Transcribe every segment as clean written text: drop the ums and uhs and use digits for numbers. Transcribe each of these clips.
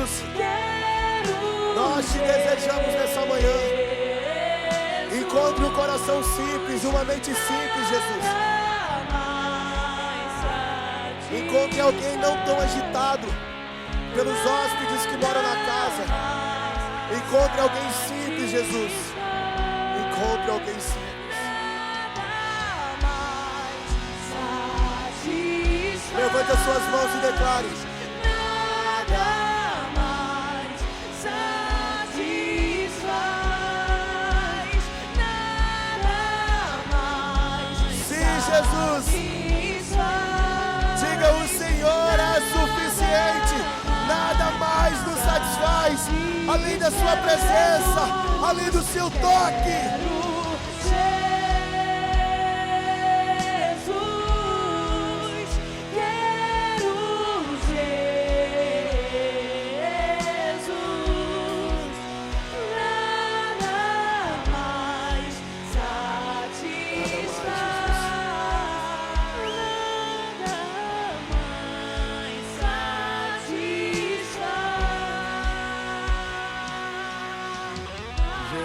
Jesus. Nós te desejamos nessa manhã. Encontre um coração simples, uma mente simples, Jesus. Encontre alguém não tão agitado pelos hóspedes que moram na casa. Encontre alguém simples, Jesus. Encontre alguém simples. Levante as suas mãos e declare: nada mais satisfaz, nada mais. Sim, Jesus. Diga: o Senhor é suficiente. Nada mais nos satisfaz, além da sua presença, além do seu toque.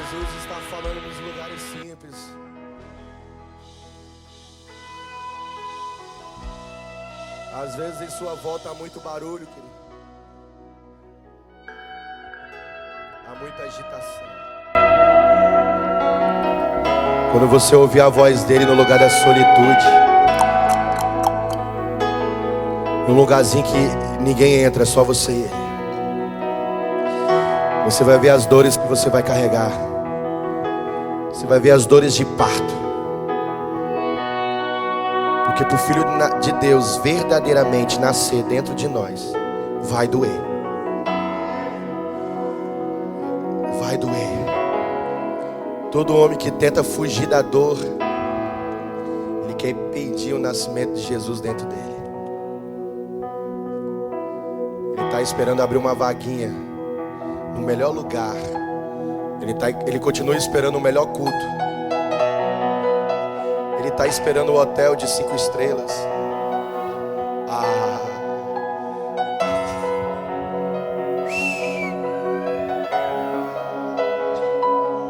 Jesus está falando nos lugares simples. Às vezes em sua volta há muito barulho, querido. Há muita agitação. Quando você ouvir a voz dele no lugar da solitude, num lugarzinho que ninguém entra, só você e ele, você vai ver as dores que você vai carregar. Você vai ver as dores de parto. Porque para o Filho de Deus verdadeiramente nascer dentro de nós, vai doer. Vai doer. Todo homem que tenta fugir da dor, ele quer impedir o nascimento de Jesus dentro dele. Ele está esperando abrir uma vaguinha no melhor lugar. Ele continua esperando o melhor culto. Ele está esperando o hotel de 5 estrelas.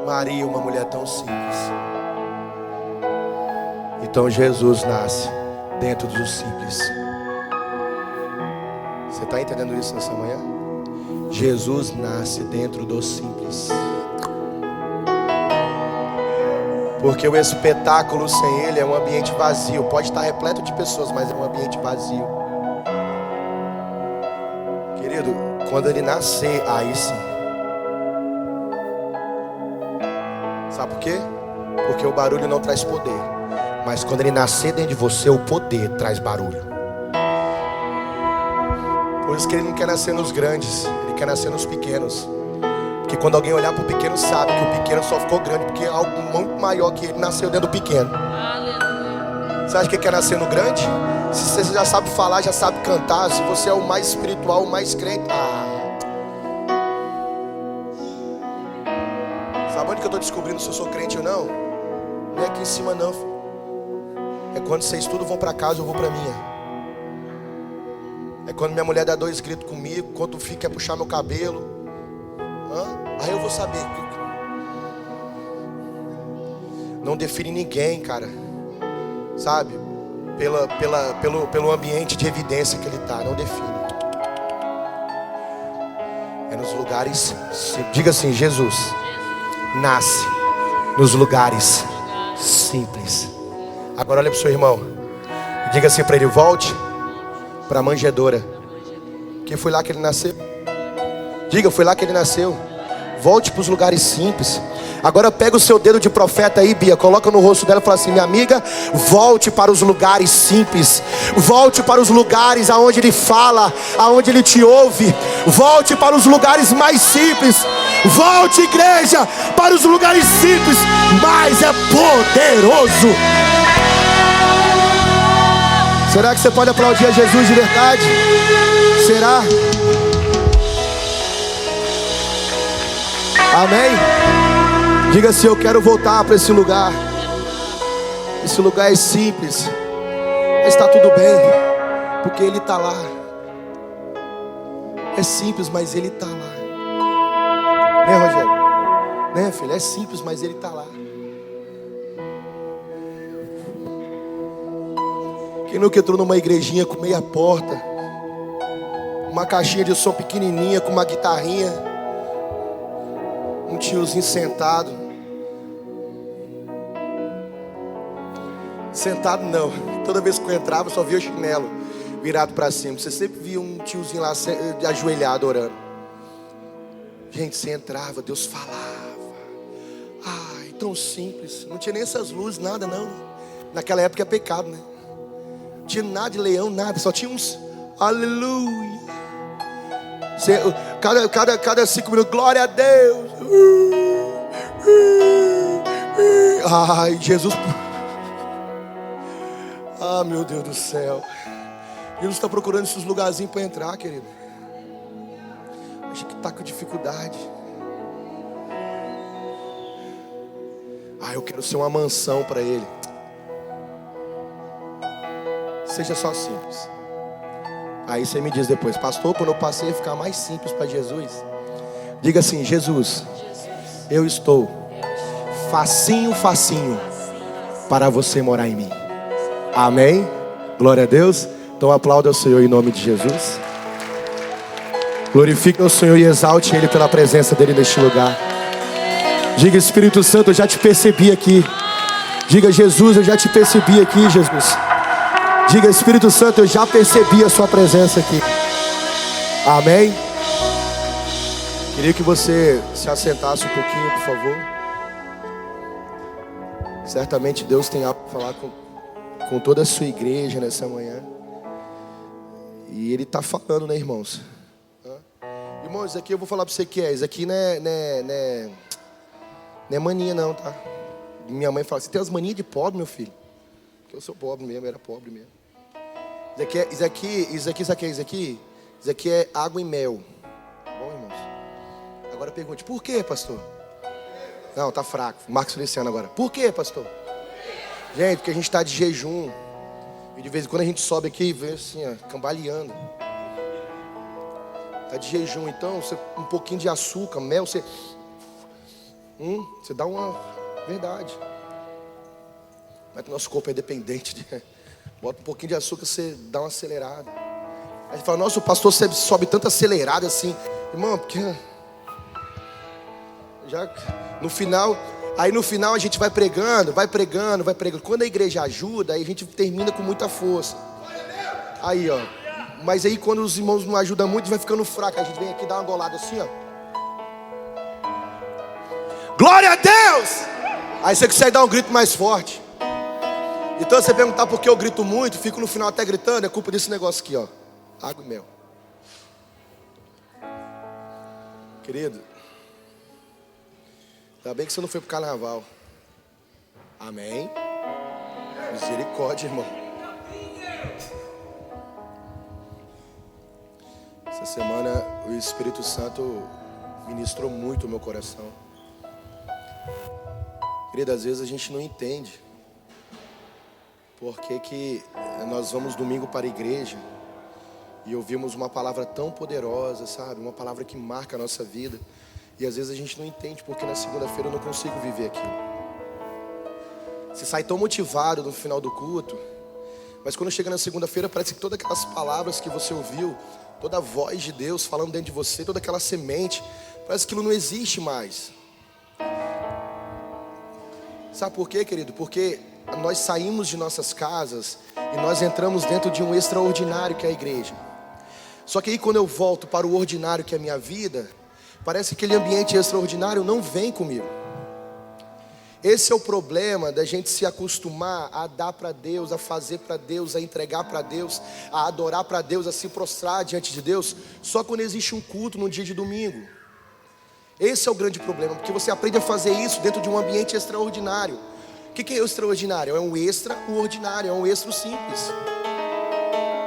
Maria, uma mulher tão simples. Então Jesus nasce dentro do simples. Você está entendendo isso nessa manhã? Jesus nasce dentro do simples. Porque o espetáculo sem ele é um ambiente vazio. Pode estar repleto de pessoas, mas é um ambiente vazio. Querido, quando ele nascer, aí sim. Sabe por quê? Porque o barulho não traz poder. Mas quando ele nascer dentro de você, o poder traz barulho. Por isso que ele não quer nascer nos grandes, ele quer nascer nos pequenos. Porque quando alguém olhar para o pequeno, sabe que o pequeno só ficou grande porque é algo muito maior que ele nasceu dentro do pequeno. Você acha que quer nascer no grande? Se você já sabe falar, já sabe cantar, se você é o mais espiritual, o mais crente, sabe onde que eu estou descobrindo se eu sou crente ou não? Não é aqui em cima não, filho. É quando vocês tudo vão para casa, eu vou para minha. É quando minha mulher dá 2 gritos comigo, quando o filho quer puxar meu cabelo. Aí eu vou saber. Não define ninguém, cara. Sabe? Pelo ambiente de evidência que ele está. Não define. É nos lugares. Diga assim: Jesus nasce nos lugares simples. Agora olha para o seu irmão. Diga assim para ele: volte para a manjedoura. Que foi lá que ele nasceu. Diga: foi lá que ele nasceu. Volte para os lugares simples. Agora pega o seu dedo de profeta aí, Bia, coloca no rosto dela e fala assim: minha amiga, volte para os lugares simples. Volte para os lugares aonde ele fala, aonde ele te ouve. Volte para os lugares mais simples. Volte, igreja, para os lugares simples, mas é poderoso. Será que você pode aplaudir a Jesus de verdade? Será? Amém? Diga assim: eu quero voltar para esse lugar. Esse lugar é simples, mas está tudo bem, porque Ele está lá. É simples, mas Ele está lá. Né, Rogério? Né, filho? É simples, mas Ele está lá. Quem nunca entrou numa igrejinha com meia porta, uma caixinha de som pequenininha, com uma guitarrinha, um tiozinho sentado. Sentado não, toda vez que eu entrava eu só via o chinelo virado para cima. Você sempre via um tiozinho lá ajoelhado orando. Gente, você entrava, Deus falava. Ai, tão simples. Não tinha nem essas luzes, nada não. Naquela época é pecado, né? Não tinha nada de leão, nada. Só tinha uns aleluia. Cada 5 minutos, glória a Deus. Ai, Jesus. Ah, meu Deus do céu. Jesus está procurando esses lugarzinhos para entrar, querido. Acho que está com dificuldade. Ah, eu quero ser uma mansão para Ele. Seja só simples. Aí você me diz depois, pastor, quando eu passei a ficar mais simples para Jesus, diga assim: Jesus, eu estou facinho para você morar em mim. Amém? Glória a Deus. Então aplauda o Senhor em nome de Jesus. Glorifique o Senhor e exalte Ele pela presença dEle neste lugar. Diga: Espírito Santo, eu já te percebi aqui. Diga: Jesus, eu já te percebi aqui, Jesus. Diga: Espírito Santo, eu já percebi a sua presença aqui. Amém? Queria que você se assentasse um pouquinho, por favor. Certamente Deus tem algo para falar com toda a sua igreja nessa manhã. E Ele está falando, né, irmãos? Irmãos, isso aqui eu vou falar para você que é. Isso aqui não é mania não, tá? Minha mãe fala: você tem as manias de pobre, meu filho? Porque eu sou pobre mesmo, era pobre mesmo. Isso aqui é água e mel. Tá bom, irmãos? Agora pergunte: por quê, pastor? Não, tá fraco. Marcos Feliciano agora. Por quê, pastor? Gente, porque a gente está de jejum. E de vez em quando a gente sobe aqui e vê assim, ó, cambaleando. Está de jejum, então um pouquinho de açúcar, mel, você dá uma verdade. Mas que o nosso corpo é dependente. Bota um pouquinho de açúcar, você dá uma acelerada. Aí a gente fala: nossa, o pastor sobe tanto acelerado assim. Irmão, porque já no final a gente vai pregando. Quando a igreja ajuda, aí a gente termina com muita força. Aí, ó. Mas aí quando os irmãos não ajudam muito, vai ficando fraco. A gente vem aqui dar uma golada assim, ó. Glória a Deus! Aí você consegue dar um grito mais forte. Então você perguntar por que eu grito muito, fico no final até gritando, é culpa desse negócio aqui, ó. Água e mel. Querido, ainda bem que você não foi pro carnaval. Amém? Misericórdia, irmão. Essa semana o Espírito Santo ministrou muito o meu coração. Querido, às vezes a gente não entende por que nós vamos domingo para a igreja e ouvimos uma palavra tão poderosa, sabe? Uma palavra que marca a nossa vida. E às vezes a gente não entende porque na segunda-feira eu não consigo viver aquilo. Você sai tão motivado no final do culto, mas quando chega na segunda-feira parece que todas aquelas palavras que você ouviu, toda a voz de Deus falando dentro de você, toda aquela semente, parece que aquilo não existe mais. Sabe por quê, querido? Porque nós saímos de nossas casas e nós entramos dentro de um extraordinário que é a igreja. Só que aí quando eu volto para o ordinário que é a minha vida, parece que aquele ambiente extraordinário não vem comigo. Esse é o problema da gente se acostumar a dar para Deus, a fazer para Deus, a entregar para Deus, a adorar para Deus, a se prostrar diante de Deus, só quando existe um culto no dia de domingo. Esse é o grande problema, porque você aprende a fazer isso dentro de um ambiente extraordinário. O que é o extraordinário? É um extra, o ordinário, é um extra simples.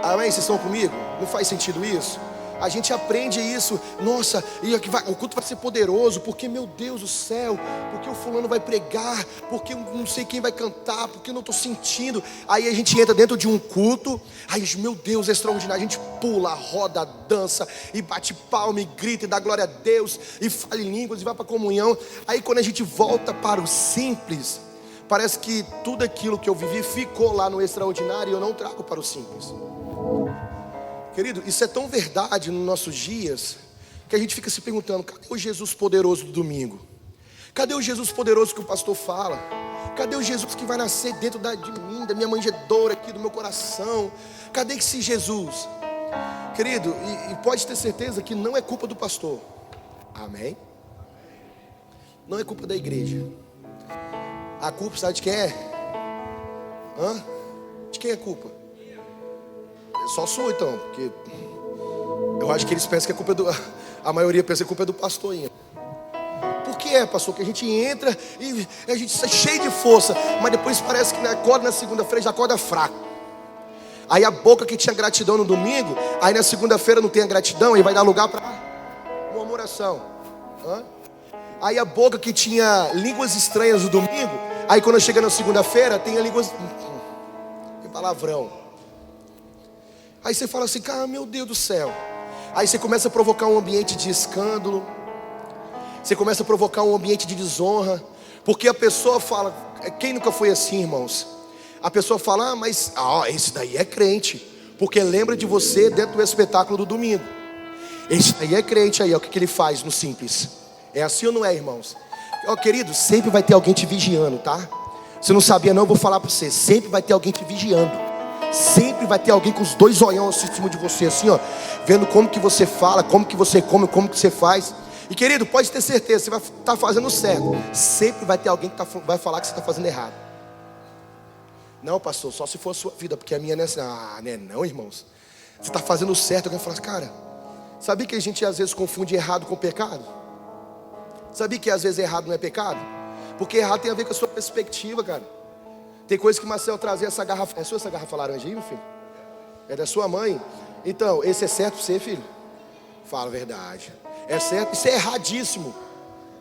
Amém? Vocês estão comigo? Não faz sentido isso? A gente aprende isso. Nossa, e aqui o culto vai ser poderoso, porque meu Deus do céu, porque o fulano vai pregar, porque eu não sei quem vai cantar, porque eu não estou sentindo. Aí a gente entra dentro de um culto, aí meu Deus, é extraordinário. A gente pula, roda, dança, e bate palma, e grita, e dá glória a Deus, e fala em línguas, e vai para a comunhão. Aí quando a gente volta para o simples, parece que tudo aquilo que eu vivi ficou lá no extraordinário, e eu não trago para o simples. Querido, isso é tão verdade nos nossos dias, que a gente fica se perguntando: cadê o Jesus poderoso do domingo? Cadê o Jesus poderoso que o pastor fala? Cadê o Jesus que vai nascer dentro de mim, da minha manjedoura aqui, do meu coração? Cadê esse Jesus? Querido, e pode ter certeza que não é culpa do pastor. Amém? Não é culpa da igreja. A culpa, sabe de quem é? De quem é a culpa? Só sua então, porque eu acho que eles pensam que a culpa é do... A maioria pensa que a culpa é do pastor ainda. Por que pastor? Que a gente entra e a gente está cheio de força, mas depois parece que acorda na segunda-feira já acorda fraco. Aí a boca que tinha gratidão no domingo, aí na segunda-feira não tem a gratidão e vai dar lugar para murmuração. Aí a boca que tinha línguas estranhas no domingo, aí quando chega na segunda-feira tem a línguas... Tem palavrão. Aí você fala assim: cara, meu Deus do céu. Aí você começa a provocar um ambiente de escândalo. Você começa a provocar um ambiente de desonra. Porque a pessoa fala... Quem nunca foi assim, irmãos? A pessoa fala: mas esse daí é crente, porque lembra de você dentro do espetáculo do domingo. Esse daí é crente aí, o que ele faz no simples? É assim ou não é, irmãos? Querido, sempre vai ter alguém te vigiando, tá? Você não sabia não, eu vou falar para você. Sempre vai ter alguém te vigiando. Sempre vai ter alguém com os dois olhões em cima de você, assim, ó, vendo como que você fala, como que você come, como que você faz. E querido, pode ter certeza, você vai estar fazendo certo. Sempre vai ter alguém que vai falar que você está fazendo errado. Não, pastor, só se for a sua vida, porque a minha não é assim. Não, irmãos. Você está fazendo certo, alguém fala assim: cara, sabia que a gente às vezes confunde errado com pecado? Sabia que às vezes errado não é pecado? Porque errado tem a ver com a sua perspectiva, cara. Tem coisa que o Marcel trazia essa garrafa. É sua essa garrafa laranja aí, meu filho? É da sua mãe? Então, esse é certo para você, filho? Fala a verdade. É certo? Isso é erradíssimo.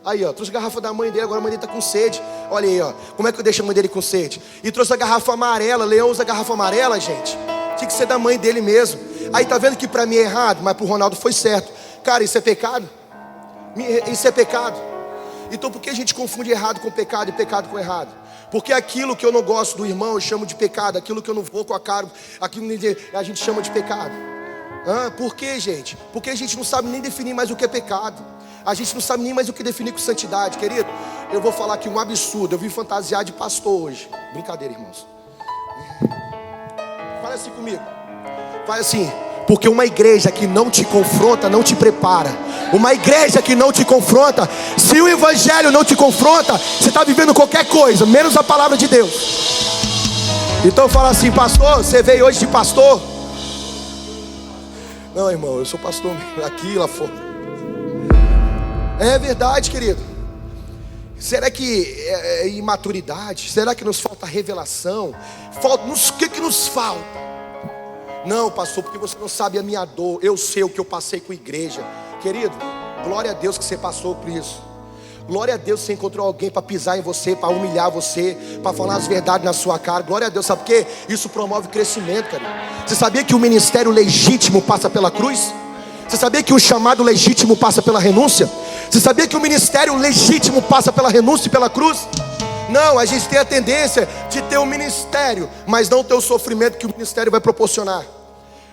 Aí, ó, trouxe a garrafa da mãe dele, agora a mãe dele está com sede. Olha aí, ó, como é que eu deixo a mãe dele com sede? E trouxe a garrafa amarela. Leão usa a garrafa amarela, gente. Tinha que ser da mãe dele mesmo. Aí tá vendo que para mim é errado, mas para o Ronaldo foi certo. Cara, isso é pecado? Isso é pecado. Então por que a gente confunde errado com pecado e pecado com errado? Porque aquilo que eu não gosto do irmão eu chamo de pecado. Aquilo que eu não vou com a cara, aquilo a gente chama de pecado. Por que, gente? Porque a gente não sabe nem definir mais o que é pecado. A gente não sabe nem mais o que definir com santidade. Querido, eu vou falar aqui um absurdo. Eu vim fantasiar de pastor hoje. Brincadeira, irmãos. Fala assim comigo. Fala assim: porque uma igreja que não te confronta, não te prepara. Uma igreja que não te confronta, se o evangelho não te confronta, você está vivendo qualquer coisa, menos a palavra de Deus. Então fala assim: pastor, você veio hoje de pastor? Não, irmão, eu sou pastor aqui, lá fora. É verdade, querido. Será que é imaturidade? Será que nos falta revelação? O que nos falta? Não, pastor, porque você não sabe a minha dor. Eu sei o que eu passei com a igreja. Querido, glória a Deus que você passou por isso. Glória a Deus que você encontrou alguém para pisar em você, para humilhar você, para falar as verdades na sua cara. Glória a Deus, sabe por quê? Isso promove crescimento, cara. Você sabia que o ministério legítimo passa pela cruz? Você sabia que o chamado legítimo passa pela renúncia? Você sabia que o ministério legítimo passa pela renúncia e pela cruz? Não, a gente tem a tendência de ter um ministério, mas não ter o sofrimento que o ministério vai proporcionar.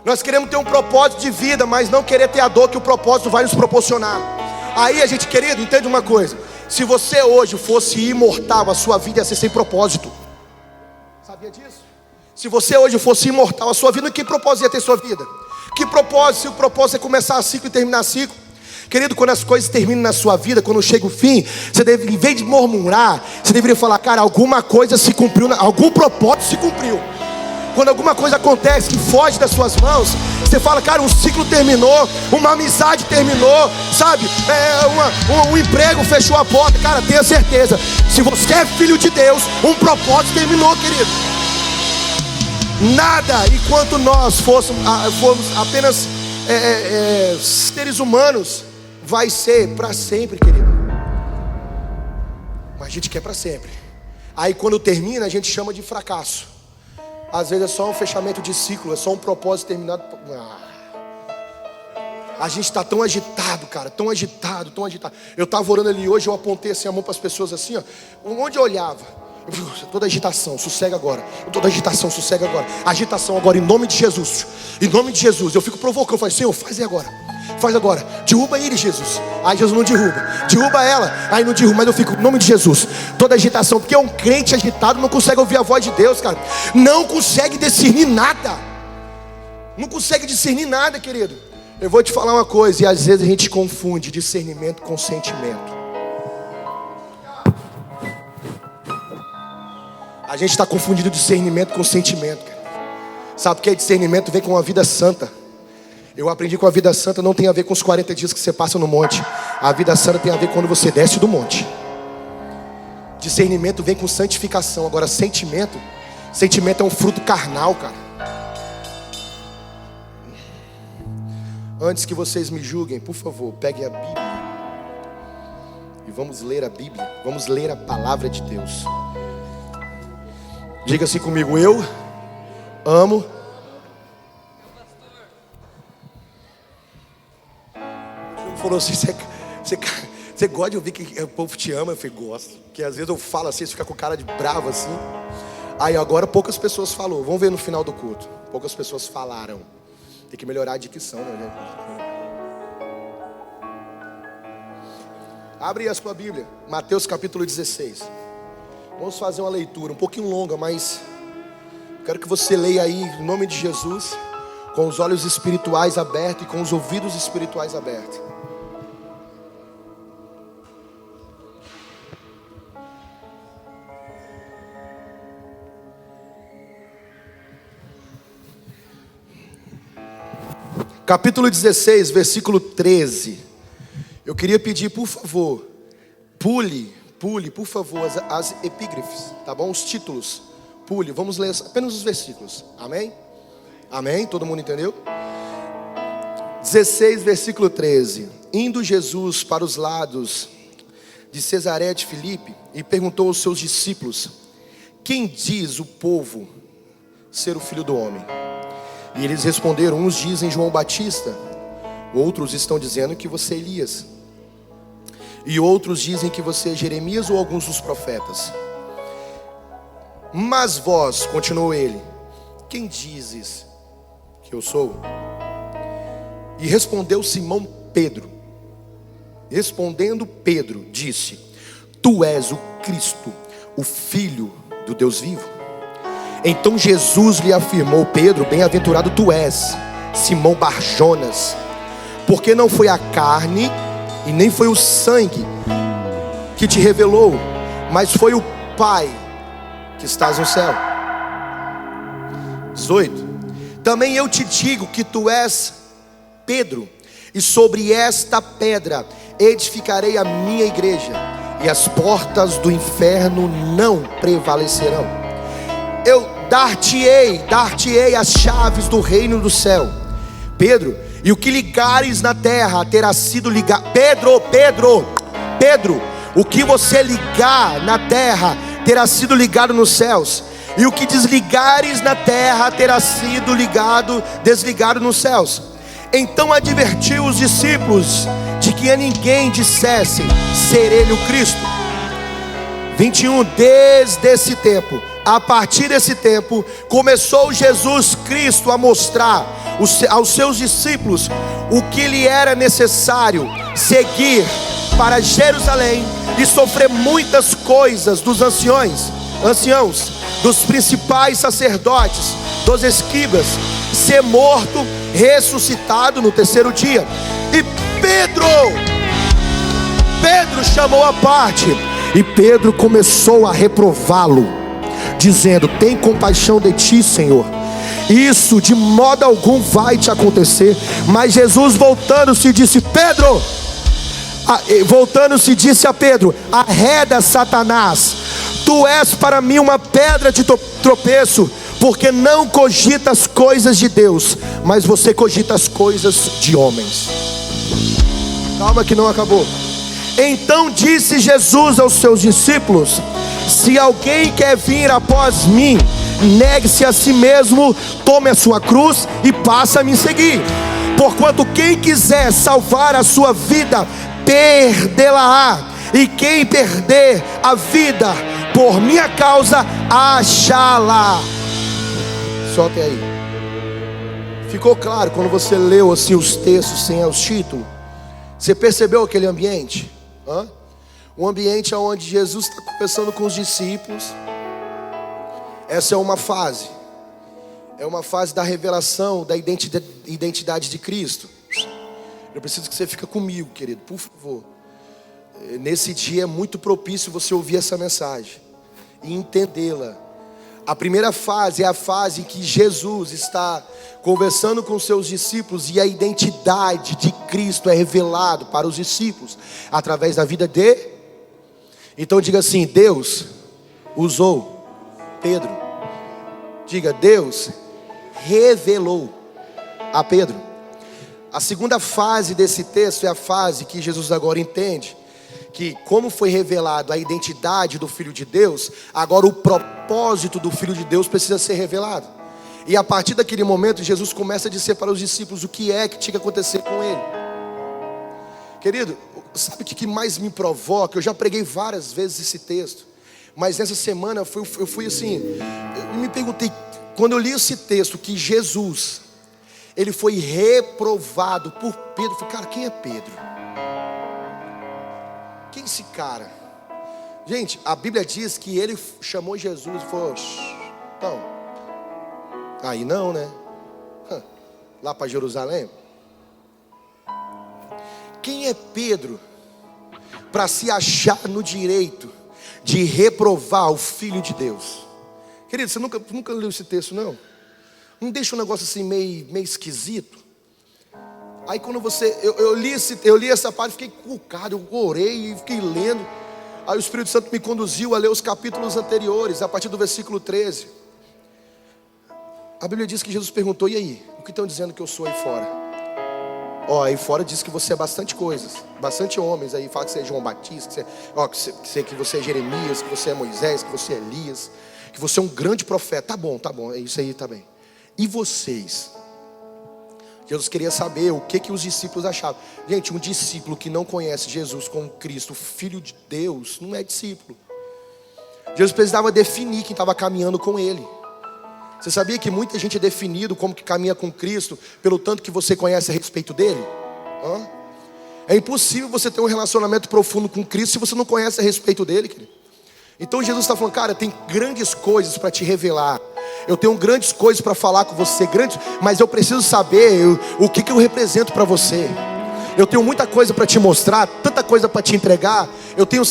Nós queremos ter um propósito de vida, mas não querer ter a dor que o propósito vai nos proporcionar. Aí a gente, querido, entende uma coisa: se você hoje fosse imortal, a sua vida ia ser sem propósito. Sabia disso? Se você hoje fosse imortal, a sua vida, que propósito ia ter sua vida? Que propósito, se o propósito é começar ciclo e terminar ciclo? Querido, quando as coisas terminam na sua vida, quando chega o fim, você deve, em vez de murmurar, você deveria falar: cara, alguma coisa se cumpriu, algum propósito se cumpriu. Quando alguma coisa acontece que foge das suas mãos, você fala: cara, um ciclo terminou, uma amizade terminou, sabe? Um emprego fechou a porta. Cara, tenha certeza, se você é filho de Deus, um propósito terminou, querido. Nada, enquanto nós fôssemos apenas seres humanos vai ser para sempre, querido. Mas a gente quer para sempre. Aí quando termina, a gente chama de fracasso. Às vezes é só um fechamento de ciclo, é só um propósito terminado. A gente está tão agitado, cara, tão agitado, tão agitado. Eu estava orando ali hoje, eu apontei assim a mão para as pessoas assim, ó. Onde eu olhava, toda agitação, sossega agora. Toda agitação, sossega agora. Agitação agora, em nome de Jesus. Em nome de Jesus. Eu fico provocando, eu falo, Senhor, faz aí agora. Faz agora, derruba ele, Jesus. Aí Jesus não derruba, derruba ela. Aí não derruba, mas eu fico, em nome de Jesus. Toda agitação, porque um crente agitado não consegue ouvir a voz de Deus, cara. Não consegue discernir nada. Não consegue discernir nada, querido. Eu vou te falar uma coisa, e às vezes a gente confunde discernimento com sentimento. A gente está confundindo discernimento com sentimento, cara. Sabe o que é discernimento? Vem com uma vida santa. Eu aprendi que a vida santa não tem a ver com os 40 dias que você passa no monte. A vida santa tem a ver quando você desce do monte. Discernimento vem com santificação. Agora sentimento é um fruto carnal, cara. Antes que vocês me julguem, por favor, peguem a Bíblia e vamos ler a Bíblia. Vamos ler a palavra de Deus. Diga assim comigo: eu amo. Ele falou assim: você gosta de ouvir que o povo te ama? Eu falei, gosto. Porque às vezes eu falo assim, você fica com cara de bravo assim. Aí agora poucas pessoas falaram. Vamos ver no final do culto. Poucas pessoas falaram. Tem que melhorar a dicção, né? Abre a sua Bíblia, Mateus capítulo 16. Vamos fazer uma leitura um pouquinho longa, mas quero que você leia aí, em nome de Jesus, com os olhos espirituais abertos e com os ouvidos espirituais abertos. Capítulo 16, versículo 13. Eu queria pedir, por favor, pule, por favor, as epígrafes, tá bom? Os títulos, pule, vamos ler apenas os versículos, amém? Amém? Todo mundo entendeu? 16, versículo 13. Indo Jesus para os lados de Cesareia de Filipe, e perguntou aos seus discípulos: quem diz o povo ser o Filho do Homem? E eles responderam: uns dizem João Batista, outros estão dizendo que você é Elias, e outros dizem que você é Jeremias ou alguns dos profetas. Mas vós, continuou ele, quem dizes que eu sou? E respondeu Simão Pedro. Respondendo Pedro, disse: tu és o Cristo, o Filho do Deus vivo. Então Jesus lhe afirmou: Pedro, bem-aventurado tu és, Simão Barjonas, porque não foi a carne e nem foi o sangue que te revelou, mas foi o Pai que estás no céu. 18. Também eu te digo que tu és Pedro, e sobre esta pedra edificarei a minha igreja, e as portas do inferno não prevalecerão. Eu dar-te-ei as chaves do reino do céu. Pedro, e o que ligares na terra terá sido ligado. Pedro, o que você ligar na terra terá sido ligado nos céus, e o que desligares na terra terá sido desligado nos céus. Então advertiu os discípulos de que a ninguém dissesse ser ele o Cristo. 21. Desde esse tempo, a partir desse tempo, começou Jesus Cristo a mostrar aos seus discípulos o que lhe era necessário seguir para Jerusalém e sofrer muitas coisas dos anciãos, dos principais sacerdotes, dos escribas, ser morto, ressuscitado no terceiro dia. E Pedro chamou à parte, e Pedro começou a reprová-lo, dizendo: tem compaixão de ti, Senhor, isso de modo algum vai te acontecer. Mas Jesus voltando-se disse a Pedro: arreda, Satanás, tu és para mim uma pedra de tropeço, porque não cogita as coisas de Deus, mas você cogita as coisas de homens. Calma que não acabou. Então disse Jesus aos seus discípulos: se alguém quer vir após mim, negue-se a si mesmo, tome a sua cruz e passe a me seguir. Porquanto quem quiser salvar a sua vida, perdê-la-á, e quem perder a vida por minha causa, achá-la. Solte aí. Ficou claro quando você leu assim os textos sem os títulos? Você percebeu aquele ambiente? Um ambiente onde Jesus está conversando com os discípulos. Essa é uma fase. É uma fase da revelação da identidade de Cristo. Eu preciso que você fique comigo, querido, por favor. Nesse dia é muito propício você ouvir essa mensagem e entendê-la. A primeira fase é a fase em que Jesus está conversando com seus discípulos e a identidade de Cristo é revelado para os discípulos através da vida de. Então diga assim: Deus usou Pedro. Diga: Deus revelou a Pedro. A segunda fase desse texto é a fase que Jesus agora entende que, como foi revelado a identidade do Filho de Deus, agora o propósito do Filho de Deus precisa ser revelado. E a partir daquele momento, Jesus começa a dizer para os discípulos o que é que tinha que acontecer com ele. Querido, sabe o que mais me provoca? Eu já preguei várias vezes esse texto, mas nessa semana eu fui assim, eu me perguntei, quando eu li esse texto, que Jesus, ele foi reprovado por Pedro. Eu falei: cara, quem é Pedro? Quem é esse cara? Gente, a Bíblia diz que ele chamou Jesus e falou: então, aí não, né? Lá para Jerusalém. Quem é Pedro para se achar no direito de reprovar o Filho de Deus? Querido, você nunca leu esse texto, não? Não deixa um negócio assim meio esquisito? Aí quando eu li essa parte, fiquei cucado, eu orei e fiquei lendo. Aí o Espírito Santo me conduziu a ler os capítulos anteriores, a partir do versículo 13. A Bíblia diz que Jesus perguntou: e aí, o que estão dizendo que eu sou aí fora? Aí fora diz que você é bastante coisas, bastante homens aí, fala que você é João Batista, que você é Jeremias, que você é Moisés, que você é Elias, que você é um grande profeta. Tá bom, é isso aí, tá bem. E vocês? Jesus queria saber o que os discípulos achavam. Gente, um discípulo que não conhece Jesus como Cristo, Filho de Deus, não é discípulo. Jesus precisava definir quem estava caminhando com ele. Você sabia que muita gente é definido como que caminha com Cristo pelo tanto que você conhece a respeito dele? É impossível você ter um relacionamento profundo com Cristo se você não conhece a respeito dele, querido. Então Jesus está falando: cara, tem grandes coisas para te revelar. Eu tenho grandes coisas para falar com você, mas eu preciso saber o que eu represento para você. Eu tenho muita coisa para te mostrar, tanta coisa para te entregar. Eu tenho,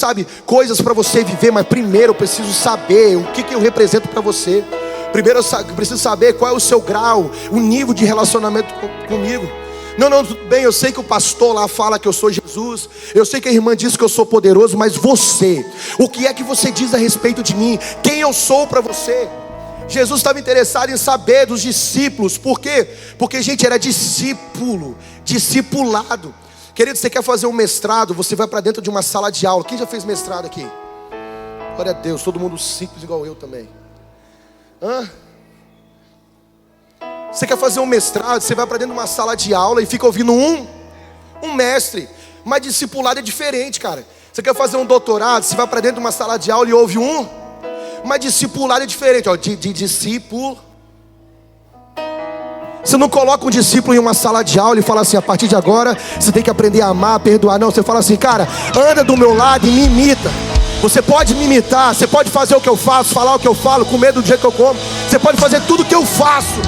coisas para você viver, mas primeiro eu preciso saber o que eu represento para você. Primeiro eu preciso saber qual é o seu grau, o nível de relacionamento comigo. Não, tudo bem, eu sei que o pastor lá fala que eu sou Jesus, eu sei que a irmã diz que eu sou poderoso, mas você, o que é que você diz a respeito de mim? Quem eu sou para você? Jesus estava interessado em saber dos discípulos. Por quê? Porque, gente, era discipulado. Querido, você quer fazer um mestrado, você vai para dentro de uma sala de aula. Quem já fez mestrado aqui? Glória a Deus, todo mundo simples igual eu também. Você quer fazer um mestrado, você vai para dentro de uma sala de aula e fica ouvindo um mestre. Mas discipulado é diferente, cara. Você quer fazer um doutorado, você vai para dentro de uma sala de aula e ouve mas discipulado é diferente, de discípulo. Você não coloca um discípulo em uma sala de aula e fala assim: a partir de agora você tem que aprender a amar, a perdoar. Não, você fala assim: cara, anda do meu lado e me imita. Você pode me imitar, você pode fazer o que eu faço, falar o que eu falo, comer do jeito que eu como. Você pode fazer tudo o que eu faço.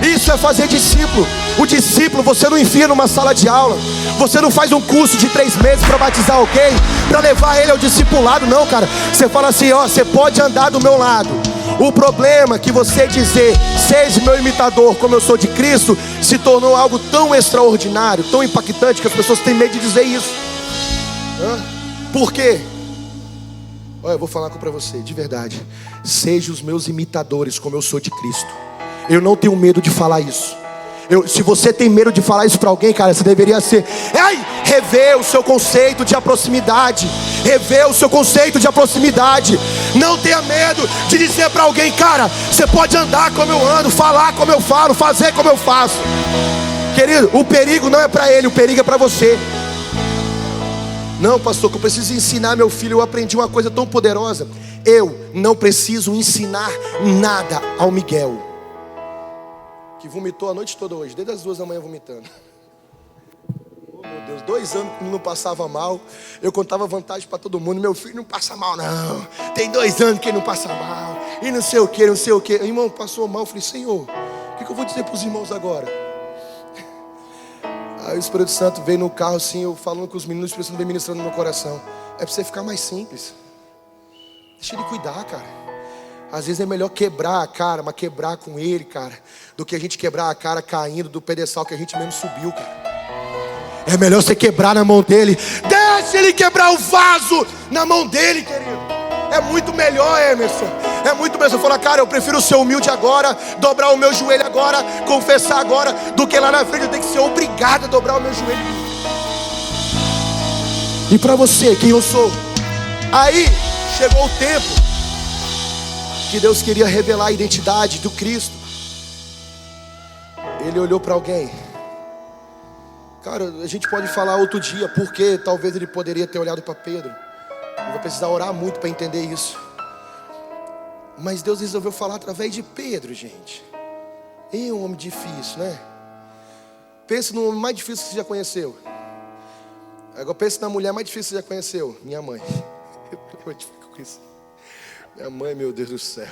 Isso é fazer discípulo. O discípulo você não enfia numa sala de aula. Você não faz um curso de 3 meses para batizar alguém, para levar ele ao discipulado. Não, cara. Você fala assim: você pode andar do meu lado. O problema é que você dizer: seja meu imitador como eu sou de Cristo, se tornou algo tão extraordinário, tão impactante, que as pessoas têm medo de dizer isso. Por quê? Olha, eu vou falar para você, de verdade. Seja os meus imitadores como eu sou de Cristo. Eu não tenho medo de falar isso. Se você tem medo de falar isso para alguém, cara, você deveria ser. Rever o seu conceito de proximidade. Rever o seu conceito de proximidade. Não tenha medo de dizer para alguém, cara, você pode andar como eu ando, falar como eu falo, fazer como eu faço. Querido, o perigo não é para ele, o perigo é para você. Não, pastor, que eu preciso ensinar meu filho. Eu aprendi uma coisa tão poderosa. Eu não preciso ensinar nada ao Miguel, que vomitou a noite toda hoje, desde as 2 da manhã vomitando. Oh, meu Deus, 2 anos que não passava mal. Eu contava vantagem para todo mundo. Meu filho não passa mal não. Tem 2 anos que ele não passa mal. E não sei o que, não sei o que. Irmão, passou mal. Eu falei, Senhor, o que eu vou dizer para os irmãos agora? Aí o Espírito Santo veio no carro assim, eu falando com os meninos, o Espírito Santo veio ministrando no meu coração. É para você ficar mais simples. Deixa ele cuidar, cara. Às vezes é melhor quebrar a cara, mas quebrar com ele, cara, do que a gente quebrar a cara caindo do pedestal que a gente mesmo subiu, cara. É melhor você quebrar na mão dele. Deixa ele quebrar o vaso na mão dele, querido. É muito melhor, Emerson. É muito melhor. Você falar, cara, eu prefiro ser humilde agora, dobrar o meu joelho agora, confessar agora, do que lá na frente eu tenho que ser obrigado a dobrar o meu joelho. E para você, quem eu sou? Aí chegou o tempo que Deus queria revelar a identidade do Cristo. Ele olhou para alguém. Cara, a gente pode falar outro dia porque talvez ele poderia ter olhado para Pedro. Eu vou precisar orar muito para entender isso. Mas Deus resolveu falar através de Pedro, gente. E um homem difícil, né? Pense no homem mais difícil que você já conheceu. Agora pense na mulher mais difícil que você já conheceu. Minha mãe. Eu fico com isso. Minha mãe, meu Deus do céu.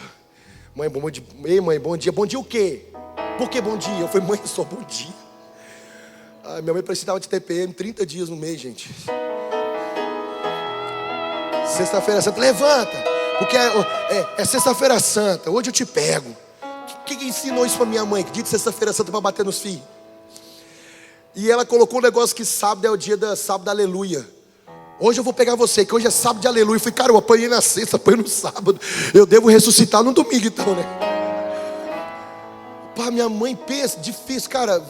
Mãe, bom dia. Ei, mãe, bom dia. Bom dia o quê? Por que bom dia? Eu falei, mãe, só bom dia. Minha mãe precisava de TPM 30 dias no mês, gente. Sexta-feira Santa, levanta. Porque é Sexta-feira Santa. Hoje eu te pego. Quem ensinou isso pra minha mãe? Que dia de Sexta-feira Santa pra bater nos filhos? E ela colocou um negócio que sábado é o dia da sábado, aleluia. Hoje eu vou pegar você, que hoje é sábado de aleluia. Eu falei, cara, eu apanhei na sexta, apanhei no sábado. Eu devo ressuscitar no domingo então, né? Pá, minha mãe pensa, difícil, cara.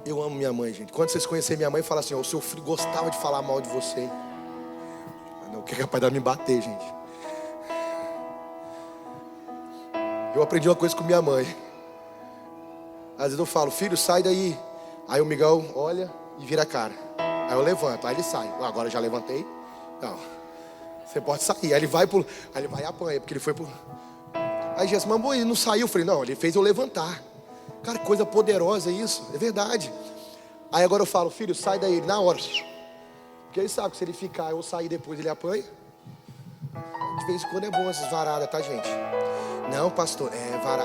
Eu amo minha mãe, gente. Quando vocês conhecerem minha mãe, fala assim, o seu filho gostava de falar mal de você, hein? Não, que é capaz de me bater, gente. Eu aprendi uma coisa com minha mãe. Às vezes eu falo, filho, sai daí. Aí o Miguel olha e vira a cara. Aí eu levanto, aí ele sai. Agora eu já levantei. Não, você pode sair. Aí ele vai e apanha, porque ele foi pro... Aí Jesus, mamãe, ele não saiu. Eu falei, não, ele fez eu levantar. Cara, coisa poderosa isso, é verdade. Aí agora eu falo, filho, sai daí, na hora. Porque ele sabe que se ele ficar ou sair depois, ele apanha. De vez em quando é bom essas varadas, tá, gente? Não, pastor,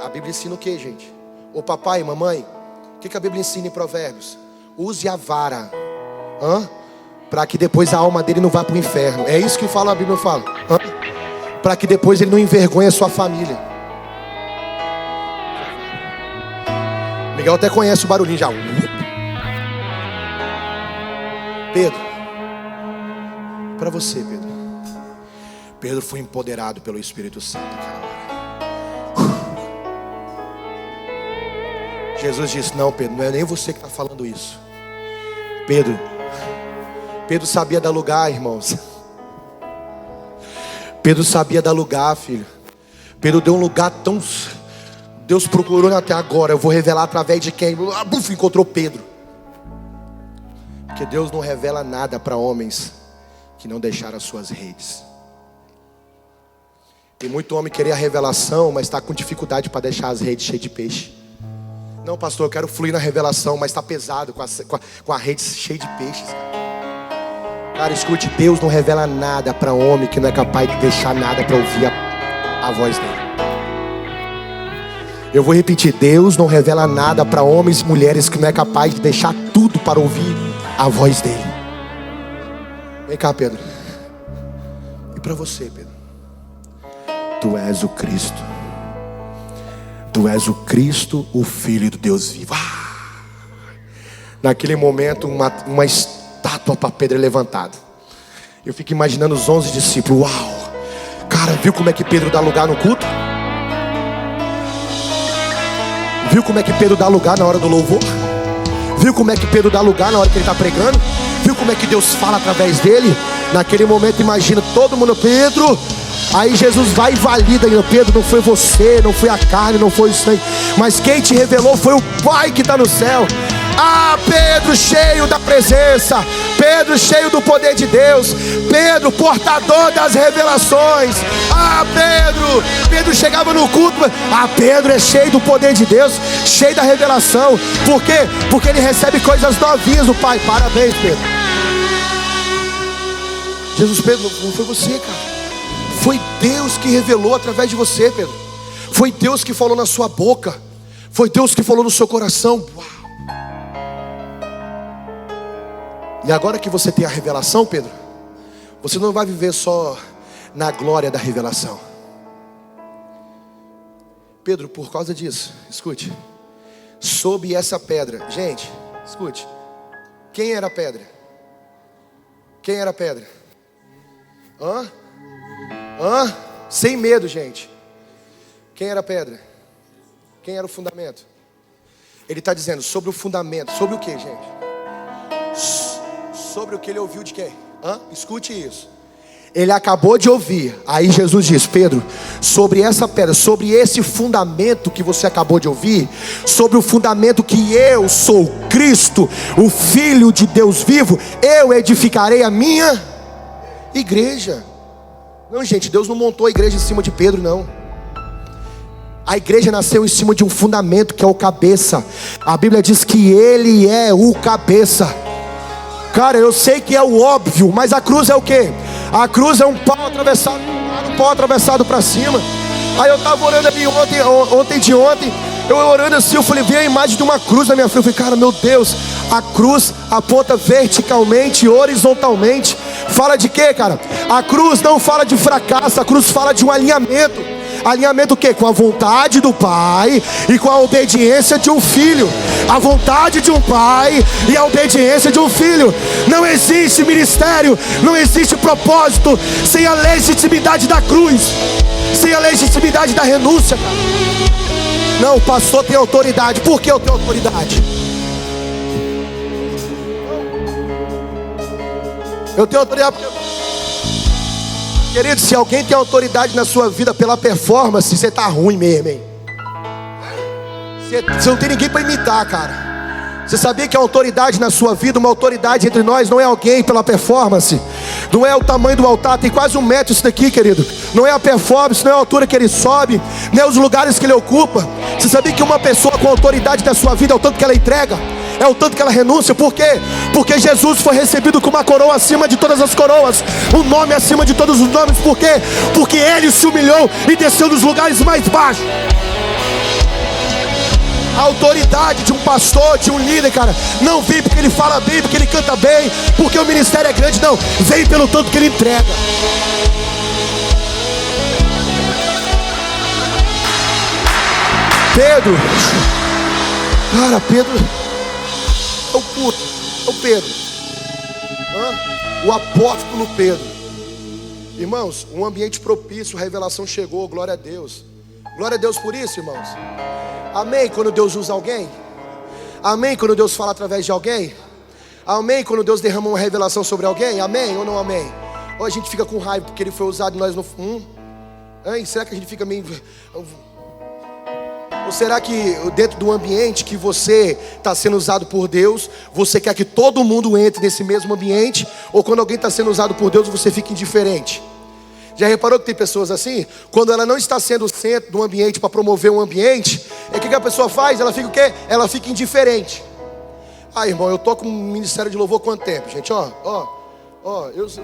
a Bíblia ensina o que, gente? Ô papai, mamãe, o que a Bíblia ensina em Provérbios? Use a vara, para que depois a alma dele não vá para o inferno. É isso que fala a Bíblia, fala. Para que depois ele não envergonhe a sua família. Miguel até conhece o barulhinho já. Pedro, para você, Pedro. Pedro foi empoderado pelo Espírito Santo naquela hora. Jesus disse, não, Pedro, não é nem você que está falando isso. Pedro sabia dar lugar, irmãos. Pedro sabia dar lugar, filho. Pedro deu um lugar tão... Deus procurou até agora. Eu vou revelar através de quem? Encontrou Pedro. Porque Deus não revela nada para homens que não deixaram as suas redes. Tem muito homem que querer a revelação, mas está com dificuldade para deixar as redes cheias de peixe. Não, pastor, eu quero fluir na revelação, mas está pesado com a rede cheia de peixes. Cara, escute, Deus não revela nada para homem que não é capaz de deixar nada para ouvir a voz dele. Eu vou repetir, Deus não revela nada para homens e mulheres que não é capaz de deixar tudo para ouvir a voz dele. Vem cá, Pedro. E para você, Pedro? Tu és o Cristo. Tu és o Cristo, o Filho do Deus vivo. Naquele momento, uma estátua para Pedro é levantada. Eu fico imaginando os 11 discípulos. Uau! Cara, viu como é que Pedro dá lugar no culto? Viu como é que Pedro dá lugar na hora do louvor? Viu como é que Pedro dá lugar na hora que ele está pregando? Viu como é que Deus fala através dele? Naquele momento, imagina todo mundo, Pedro. Aí Jesus vai e valida ainda. Pedro, não foi você, não foi a carne, não foi o sangue, mas quem te revelou foi o Pai que está no céu. Ah, Pedro cheio da presença, Pedro cheio do poder de Deus, Pedro portador das revelações. Ah, Pedro chegava no culto. Ah, Pedro é cheio do poder de Deus, cheio da revelação. Por quê? Porque ele recebe coisas novinhas do Pai. Parabéns, Pedro. Jesus, Pedro, não foi você, cara. Foi Deus que revelou através de você, Pedro. Foi Deus que falou na sua boca. Foi Deus que falou no seu coração. Uau. E agora que você tem a revelação, Pedro, você não vai viver só na glória da revelação. Pedro, por causa disso, escute, sob essa pedra, gente, escute, quem era a pedra? Quem era a pedra? Sem medo, gente. Quem era a pedra? Quem era o fundamento? Ele está dizendo sobre o fundamento. Sobre o que, gente? Sobre o que ele ouviu de quem? Escute isso. Ele acabou de ouvir. Aí Jesus diz: Pedro, sobre essa pedra, sobre esse fundamento que você acabou de ouvir, sobre o fundamento que eu sou Cristo, o Filho de Deus vivo, eu edificarei a minha igreja. Não, gente, Deus não montou a igreja em cima de Pedro, não. A igreja nasceu em cima de um fundamento que é o cabeça. A Bíblia diz que ele é o cabeça. Cara, eu sei que é o óbvio, mas a cruz é o quê? A cruz é um pau atravessado, um pau atravessado para cima. Aí eu estava orando ali ontem, eu orando assim, eu falei, vi a imagem de uma cruz na minha frente. Eu falei, cara, meu Deus, a cruz aponta verticalmente, horizontalmente. Fala de quê, cara? A cruz não fala de fracasso, a cruz fala de um alinhamento. Alinhamento o quê? Com a vontade do Pai e com a obediência de um filho. A vontade de um pai e a obediência de um filho. Não existe ministério, não existe propósito sem a legitimidade da cruz, sem a legitimidade da renúncia. Não, o pastor tem autoridade. Por que eu tenho autoridade? Eu tenho autoridade porque... Querido, se alguém tem autoridade na sua vida pela performance, você tá ruim mesmo, hein? Você não tem ninguém para imitar, cara. Você sabia que a autoridade na sua vida, uma autoridade entre nós, não é alguém pela performance, não é o tamanho do altar, tem quase 1 metro isso daqui, querido. Não é a performance, não é a altura que ele sobe, não é os lugares que ele ocupa. Você sabia que uma pessoa com autoridade na sua vida é o tanto que ela entrega? É o tanto que ela renuncia. Por quê? Porque Jesus foi recebido com uma coroa acima de todas as coroas, um nome acima de todos os nomes. Por quê? Porque ele se humilhou e desceu dos lugares mais baixos. A autoridade de um pastor, de um líder, cara, não vem porque ele fala bem, porque ele canta bem, porque o ministério é grande. Não, vem pelo tanto que ele entrega. Pedro, cara, Pedro é o Pedro, o apóstolo Pedro. Irmãos, um ambiente propício, a revelação chegou, glória a Deus. Glória a Deus por isso, irmãos. Amém quando Deus usa alguém? Amém quando Deus fala através de alguém? Amém quando Deus derrama uma revelação sobre alguém? Amém ou não amém? Ou a gente fica com raiva porque ele foi usado e nós não... Será que a gente fica meio... Ou será que dentro do ambiente que você está sendo usado por Deus, você quer que todo mundo entre nesse mesmo ambiente? Ou quando alguém está sendo usado por Deus, você fica indiferente? Já reparou que tem pessoas assim? Quando ela não está sendo o centro do ambiente para promover um ambiente, o que a pessoa faz? Ela fica o quê? Ela fica indiferente. Ah, irmão, eu toco um ministério de louvor há quanto tempo, gente? Eu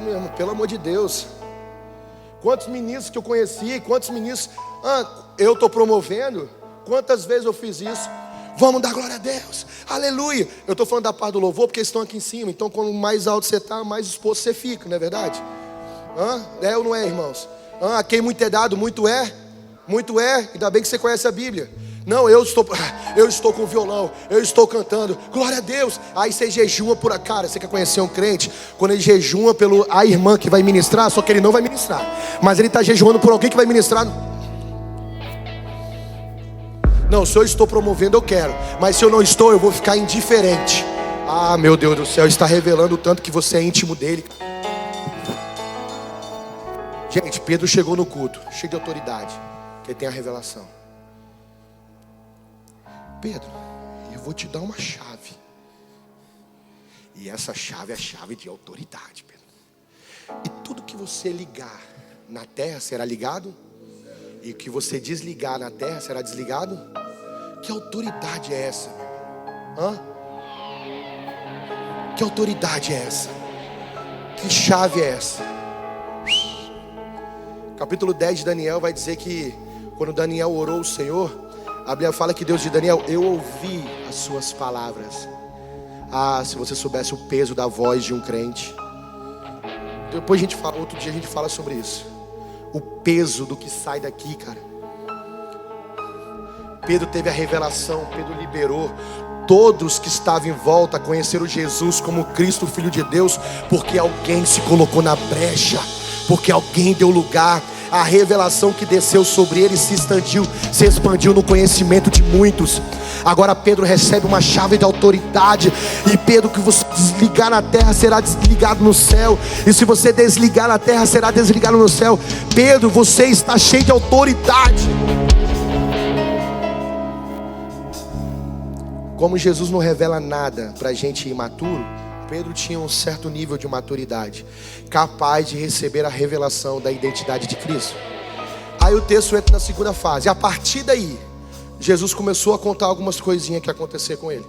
mesmo, pelo amor de Deus. Quantos ministros que eu conheci, quantos ministros eu estou promovendo? Quantas vezes eu fiz isso? Vamos dar glória a Deus, aleluia. Eu estou falando da parte do louvor porque eles estão aqui em cima. Então quanto mais alto você está, mais exposto você fica, não é verdade? É ou não é, irmãos? A quem muito é dado, muito é. Ainda bem que você conhece a Bíblia. Não, eu estou com violão, eu estou cantando, glória a Deus. Aí você jejua por a cara. Você quer conhecer um crente? Quando ele jejua pelo a irmã que vai ministrar, só que ele não vai ministrar, mas ele está jejuando por alguém que vai ministrar. Não, se eu estou promovendo, eu quero, mas se eu não estou, eu vou ficar indiferente. Ah, meu Deus do céu, está revelando o tanto que você é íntimo dele. Gente, Pedro chegou no culto, cheio de autoridade, que ele tem a revelação. Pedro, eu vou te dar uma chave. E essa chave é a chave de autoridade, Pedro. E tudo que você ligar na terra será ligado, e o que você desligar na terra será desligado. Que autoridade é essa? Que autoridade é essa? Que chave é essa? Capítulo 10 de Daniel vai dizer que quando Daniel orou ao Senhor, a Bíblia fala que Deus de Daniel, eu ouvi as suas palavras. Ah, se você soubesse o peso da voz de um crente. Depois a gente fala, outro dia a gente fala sobre isso. O peso do que sai daqui, cara. Pedro teve a revelação, Pedro liberou. Todos que estavam em volta conheceram Jesus como Cristo, Filho de Deus, porque alguém se colocou na brecha, porque alguém deu lugar. A revelação que desceu sobre ele se expandiu no conhecimento de muitos. Agora Pedro recebe uma chave de autoridade. E Pedro, que você desligar na terra será desligado no céu, e se você desligar na terra será desligado no céu. Pedro, você está cheio de autoridade. Como Jesus não revela nada para gente imaturo, Pedro tinha um certo nível de maturidade, capaz de receber a revelação da identidade de Cristo. Aí o texto entra na segunda fase. A partir daí, Jesus começou a contar algumas coisinhas que ia acontecer com ele,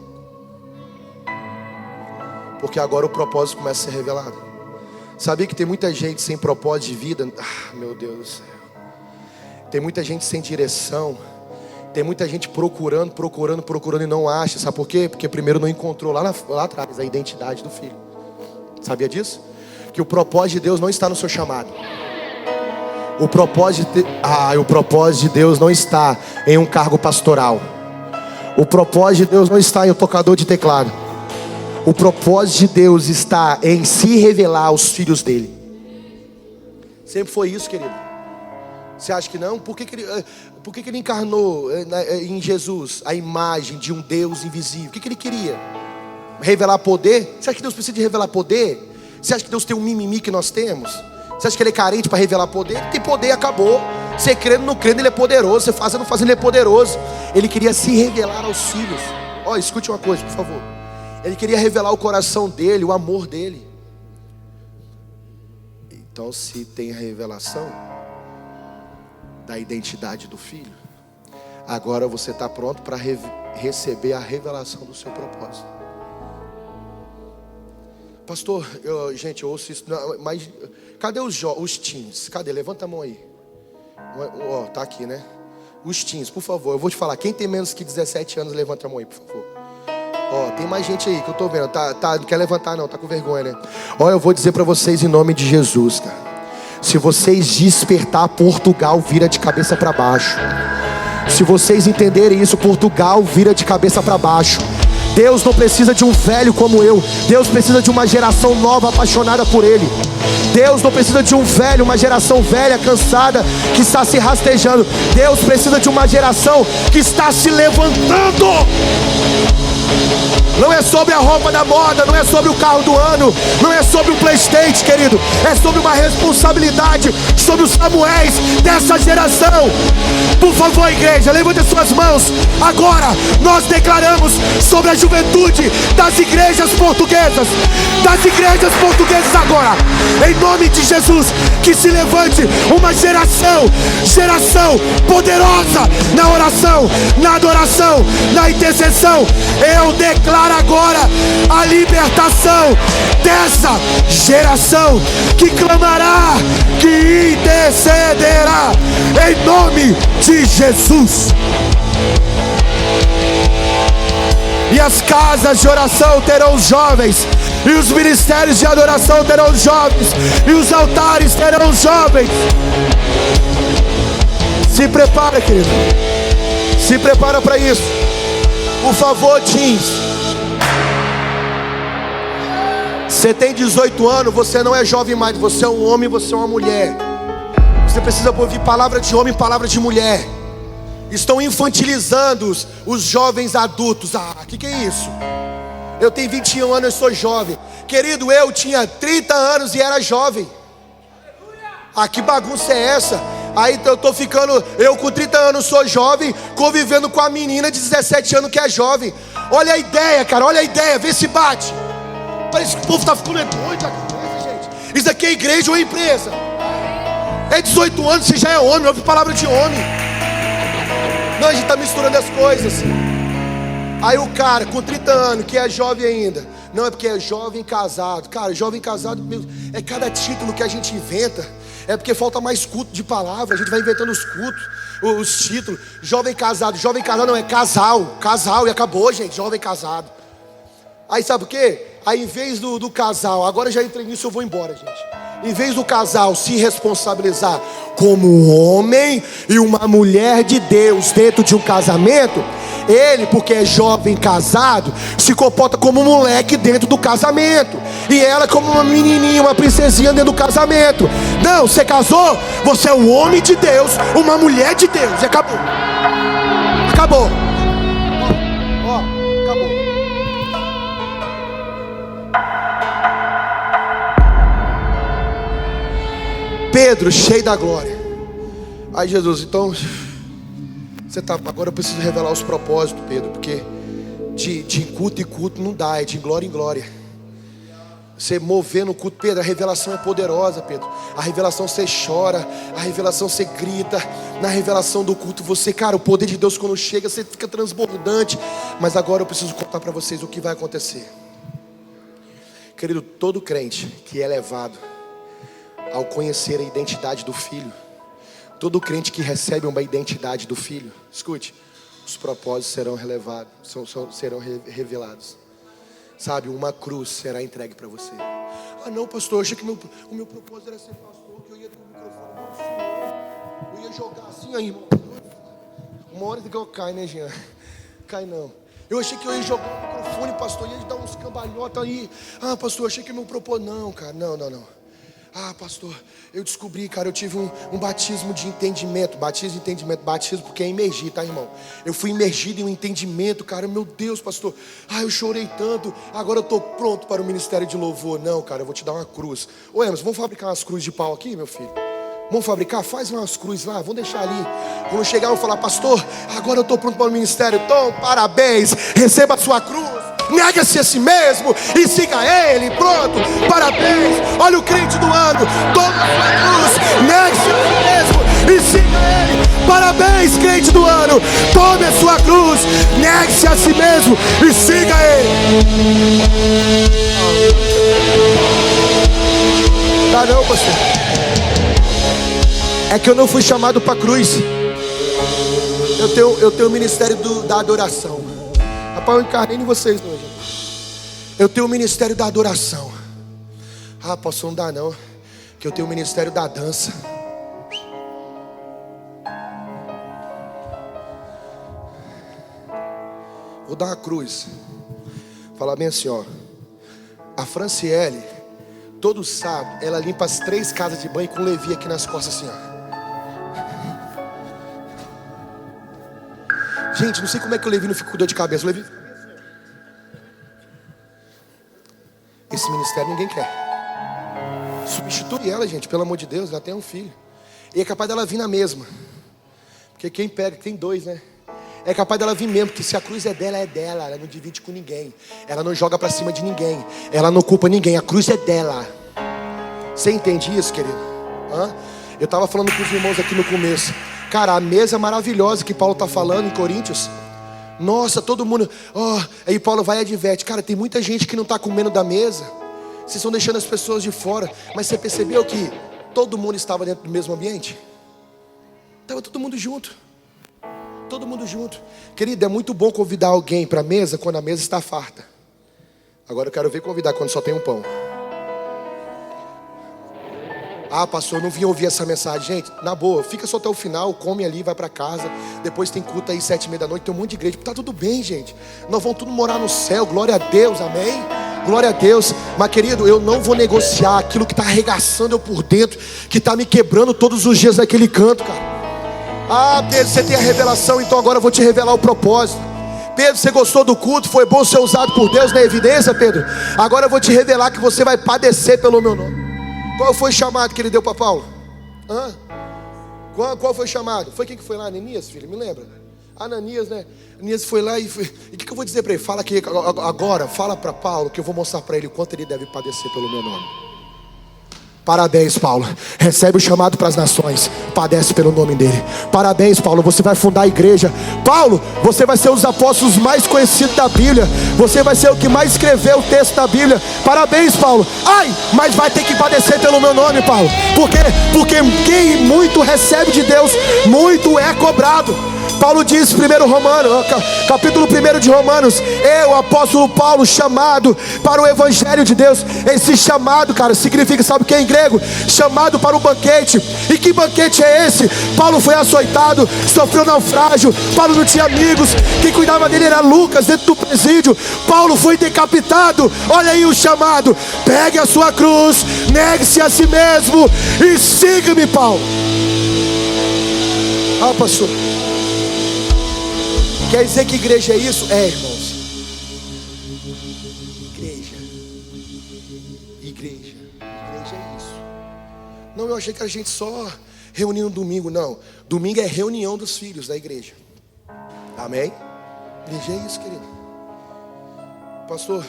porque agora o propósito começa a ser revelado. Sabia que tem muita gente sem propósito de vida? Ah, meu Deus do céu. Tem muita gente sem direção. Tem muita gente procurando e não acha. Sabe por quê? Porque primeiro não encontrou lá atrás a identidade do filho. Sabia disso? Que o propósito de Deus não está no seu chamado. O propósito de Deus não está em um cargo pastoral. O propósito de Deus não está em um tocador de teclado. O propósito de Deus está em se revelar aos filhos dele. Sempre foi isso, querido. Você acha que não? Por que ele encarnou em Jesus a imagem de um Deus invisível? O que ele queria? Revelar poder? Você acha que Deus precisa de revelar poder? Você acha que Deus tem um mimimi que nós temos? Você acha que ele é carente para revelar poder? Ele tem poder e acabou. Você crendo ou não crendo, ele é poderoso. Você faz ou não faz, ele é poderoso. Ele queria se revelar aos filhos. Ó, escute uma coisa, por favor. Ele queria revelar o coração dele, o amor dele. Então, se tem a revelação da identidade do filho, agora você está pronto para receber a revelação do seu propósito. Pastor, gente, eu ouço isso, mas cadê os teens? Cadê? Levanta a mão aí. Ó, tá aqui, né? Os teens, por favor, eu vou te falar. Quem tem menos que 17 anos, levanta a mão aí, por favor. Ó, tem mais gente aí que eu tô vendo. Não quer levantar não, tá com vergonha, né? Ó, eu vou dizer para vocês em nome de Jesus, cara. Se vocês despertar, Portugal vira de cabeça para baixo. Se vocês entenderem isso, Portugal vira de cabeça para baixo. Deus não precisa de um velho como eu. Deus precisa de uma geração nova apaixonada por Ele. Deus não precisa de um velho, uma geração velha, cansada, que está se rastejando. Deus precisa de uma geração que está se levantando. Não é sobre a roupa da moda, não é sobre o carro do ano, não é sobre o PlayStation, querido. É sobre uma responsabilidade, sobre os Samuéis dessa geração. Por favor, igreja, levante suas mãos. Agora nós declaramos sobre a juventude das igrejas portuguesas. Das igrejas portuguesas agora, em nome de Jesus, que se levante uma geração poderosa na oração, na adoração, na intercessão. Eu declaro agora a libertação dessa geração que clamará, que intercederá, em nome de Jesus. E as casas de oração terão os jovens, e os ministérios de adoração terão os jovens, e os altares terão os jovens. Se prepara, querido. Se prepara para isso. Por favor, teens. Você tem 18 anos, você não é jovem mais. Você é um homem, você é uma mulher. Você precisa ouvir palavra de homem, palavra de mulher. Estão infantilizando os jovens adultos. O que é isso? Eu tenho 21 anos, eu sou jovem. Querido, eu tinha 30 anos e era jovem. Que bagunça é essa? Aí eu tô ficando, eu com 30 anos sou jovem, convivendo com a menina de 17 anos que é jovem. Olha a ideia, cara, olha a ideia, vê se bate. Parece que o povo tá ficando doido, gente. Isso aqui é igreja ou é empresa? É 18 anos, você já é homem, ouve palavra de homem. Não, a gente tá misturando as coisas. Aí o cara com 30 anos, que é jovem ainda, não, é porque é jovem casado. Cara, jovem casado, é cada título que a gente inventa. É porque falta mais culto de palavra. A gente vai inventando os cultos, os títulos. Jovem casado não, é casal. Casal e acabou, gente, jovem casado. Aí sabe o quê? Aí em vez do casal, agora já entrei nisso, eu vou embora, gente. Em vez do casal se responsabilizar como um homem e uma mulher de Deus dentro de um casamento, ele, porque é jovem casado, se comporta como um moleque dentro do casamento. E ela como uma menininha, uma princesinha dentro do casamento. Não, você casou, você é um homem de Deus, uma mulher de Deus. E acabou. Acabou. Acabou. Pedro, cheio da glória. Aí Jesus, então você tá, agora eu preciso revelar os propósitos, Pedro, porque de culto em culto não dá, é de glória em glória. Você mover no culto, Pedro, a revelação é poderosa, Pedro. A revelação você chora, a revelação você grita. Na revelação do culto você, cara, o poder de Deus quando chega, você fica transbordante. Mas agora eu preciso contar para vocês o que vai acontecer. Querido, todo crente que é levado ao conhecer a identidade do Filho, todo crente que recebe uma identidade do Filho, escute, os propósitos serão serão revelados. Sabe, uma cruz será entregue para você. Não, pastor, eu achei que o meu propósito era ser pastor, que eu ia ter um microfone no Senhor. Eu ia jogar assim, aí, irmão. Uma hora que eu caio, né, Jean? Cai não. Eu achei que eu ia jogar o microfone, pastor, ia dar uns cambalhotas aí. Pastor, eu achei que meu propósito... Não, cara, não. Pastor, eu descobri, cara, eu tive um batismo de entendimento. Batismo porque é imergir, tá, irmão? Eu fui imergido em um entendimento, cara, meu Deus, pastor. Eu chorei tanto, agora eu tô pronto para o ministério de louvor. Não, cara, eu vou te dar uma cruz. Ô, Emerson, vamos fabricar umas cruzes de pau aqui, meu filho? Vamos fabricar? Faz umas cruzes lá, vamos deixar ali. Quando chegar, eu vou falar, pastor, agora eu tô pronto para o ministério. Então, parabéns, receba a sua cruz. Nega-se a si mesmo e siga ele. Pronto, parabéns. Olha o crente do ano. Toma a sua cruz. Negue-se a si mesmo e siga ele. Parabéns, crente do ano. Tome a sua cruz. Negue-se a si mesmo e siga ele. Não, pastor. É que eu não fui chamado para cruz. Eu tenho o ministério da adoração. Rapaz, eu encarnei em vocês hoje. Eu tenho o ministério da adoração. Pastor, não dá não, que eu tenho o ministério da dança. Vou dar uma cruz. Falar bem assim, ó. A Franciele, todo sábado, ela limpa as 3 casas de banho com Levi aqui nas costas assim, ó. Gente, não sei como é que o Levi não fica com dor de cabeça. O Levi... Esse ministério ninguém quer. Substitui ela, gente, pelo amor de Deus. Ela tem um filho. E é capaz dela vir na mesma. Porque quem pega, tem 2, né? É capaz dela vir mesmo, porque se a cruz é dela, ela não divide com ninguém. Ela não joga pra cima de ninguém. Ela não culpa ninguém, a cruz é dela. Você entende isso, querido? Eu tava falando com os irmãos aqui no começo. Cara, a mesa maravilhosa que Paulo tá falando em Coríntios. Nossa, todo mundo... Aí Paulo vai e adverte. Cara, tem muita gente que não tá comendo da mesa. Vocês estão deixando as pessoas de fora. Mas você percebeu que todo mundo estava dentro do mesmo ambiente? Estava todo mundo junto. Todo mundo junto. Querido, é muito bom convidar alguém para a mesa quando a mesa está farta. Agora eu quero ver convidar quando só tem um pão. Ah, pastor, eu não vim ouvir essa mensagem. Gente, na boa, fica só até o final, come ali, vai para casa. Depois tem culto aí 7h30 da noite, tem um monte de igreja. Tá tudo bem, gente. Nós vamos tudo morar no céu, glória a Deus, amém? Glória a Deus. Mas querido, eu não vou negociar aquilo que está arregaçando eu por dentro, que está me quebrando todos os dias naquele canto, cara. Ah, Pedro, você tem a revelação, então agora eu vou te revelar o propósito. Pedro, você gostou do culto, foi bom ser usado por Deus na evidência, Pedro. Agora eu vou te revelar que você vai padecer pelo meu nome. Qual foi o chamado que ele deu para Paulo? Hã? Qual foi o chamado? Foi quem que foi lá? Ananias, filho? Me lembra? Ananias, né? Ananias foi lá e o que eu vou dizer para ele? Fala aqui agora, fala para Paulo que eu vou mostrar para ele o quanto ele deve padecer pelo meu nome. Parabéns, Paulo. Recebe o chamado para as nações. Padece pelo nome dele. Parabéns, Paulo. Você vai fundar a igreja. Paulo, você vai ser um dos apóstolos mais conhecidos da Bíblia. Você vai ser o que mais escreveu o texto da Bíblia. Parabéns, Paulo. Ai, mas vai ter que padecer pelo meu nome, Paulo. Por quê? Porque quem muito recebe de Deus, muito é cobrado. Paulo diz, capítulo 1 de Romanos: eu, apóstolo Paulo, chamado para o evangelho de Deus. Esse chamado, cara, significa, sabe o que é em grego? Chamado para o banquete. E que banquete é esse? Paulo foi açoitado, sofreu naufrágio. Paulo não tinha amigos, quem cuidava dele era Lucas, dentro do presídio. Paulo foi decapitado. Olha aí o chamado: pegue a sua cruz, negue-se a si mesmo e siga-me, Paulo. Ah, pastor, quer dizer que igreja é isso? É, irmãos. Igreja é isso. Não, eu achei que a gente só reunia no domingo. Não, domingo é reunião dos filhos da igreja. Amém? Igreja é isso, querido. Pastor,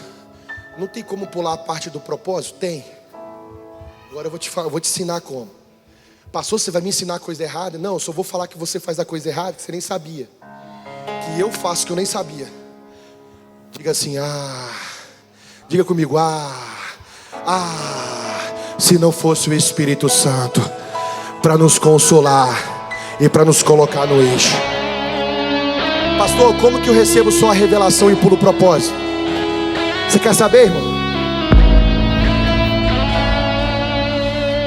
não tem como pular a parte do propósito? Tem. Agora eu vou te ensinar como. Pastor, você vai me ensinar a coisa errada? Não, eu só vou falar que você faz a coisa errada, que você nem sabia. Que eu faço que eu nem sabia. Diga assim: diga comigo: se não fosse o Espírito Santo para nos consolar e para nos colocar no eixo. Pastor, como que eu recebo só a revelação e pulo o propósito? Você quer saber, irmão?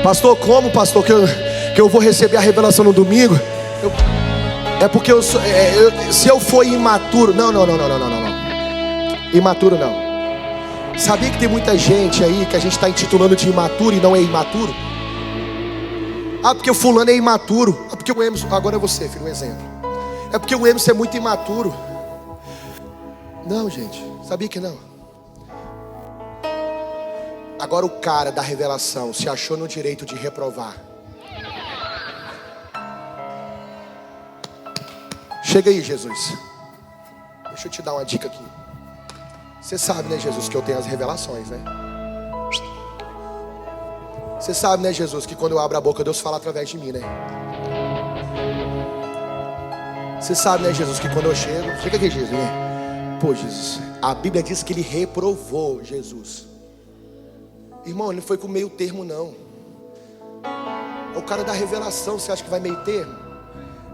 Pastor, como, pastor, que eu vou receber a revelação no domingo? É porque se eu for imaturo. Não. Imaturo não. Sabia que tem muita gente aí que a gente está intitulando de imaturo e não é imaturo? Porque o fulano é imaturo. Porque o Emerson, agora é você, filho, um exemplo. É porque o Emerson é muito imaturo. Não, gente, sabia que não. Agora o cara da revelação se achou no direito de reprovar. Chega aí, Jesus. Deixa eu te dar uma dica aqui. Você sabe, né, Jesus, que eu tenho as revelações, né? Você sabe, né, Jesus, que quando eu abro a boca, Deus fala através de mim, né? Você sabe, né, Jesus, que quando eu chego... Chega aqui, Jesus, né? Pô, Jesus, a Bíblia diz que ele reprovou Jesus. Irmão, ele não foi com meio termo, não. É o cara da revelação. Você acha que vai meio termo?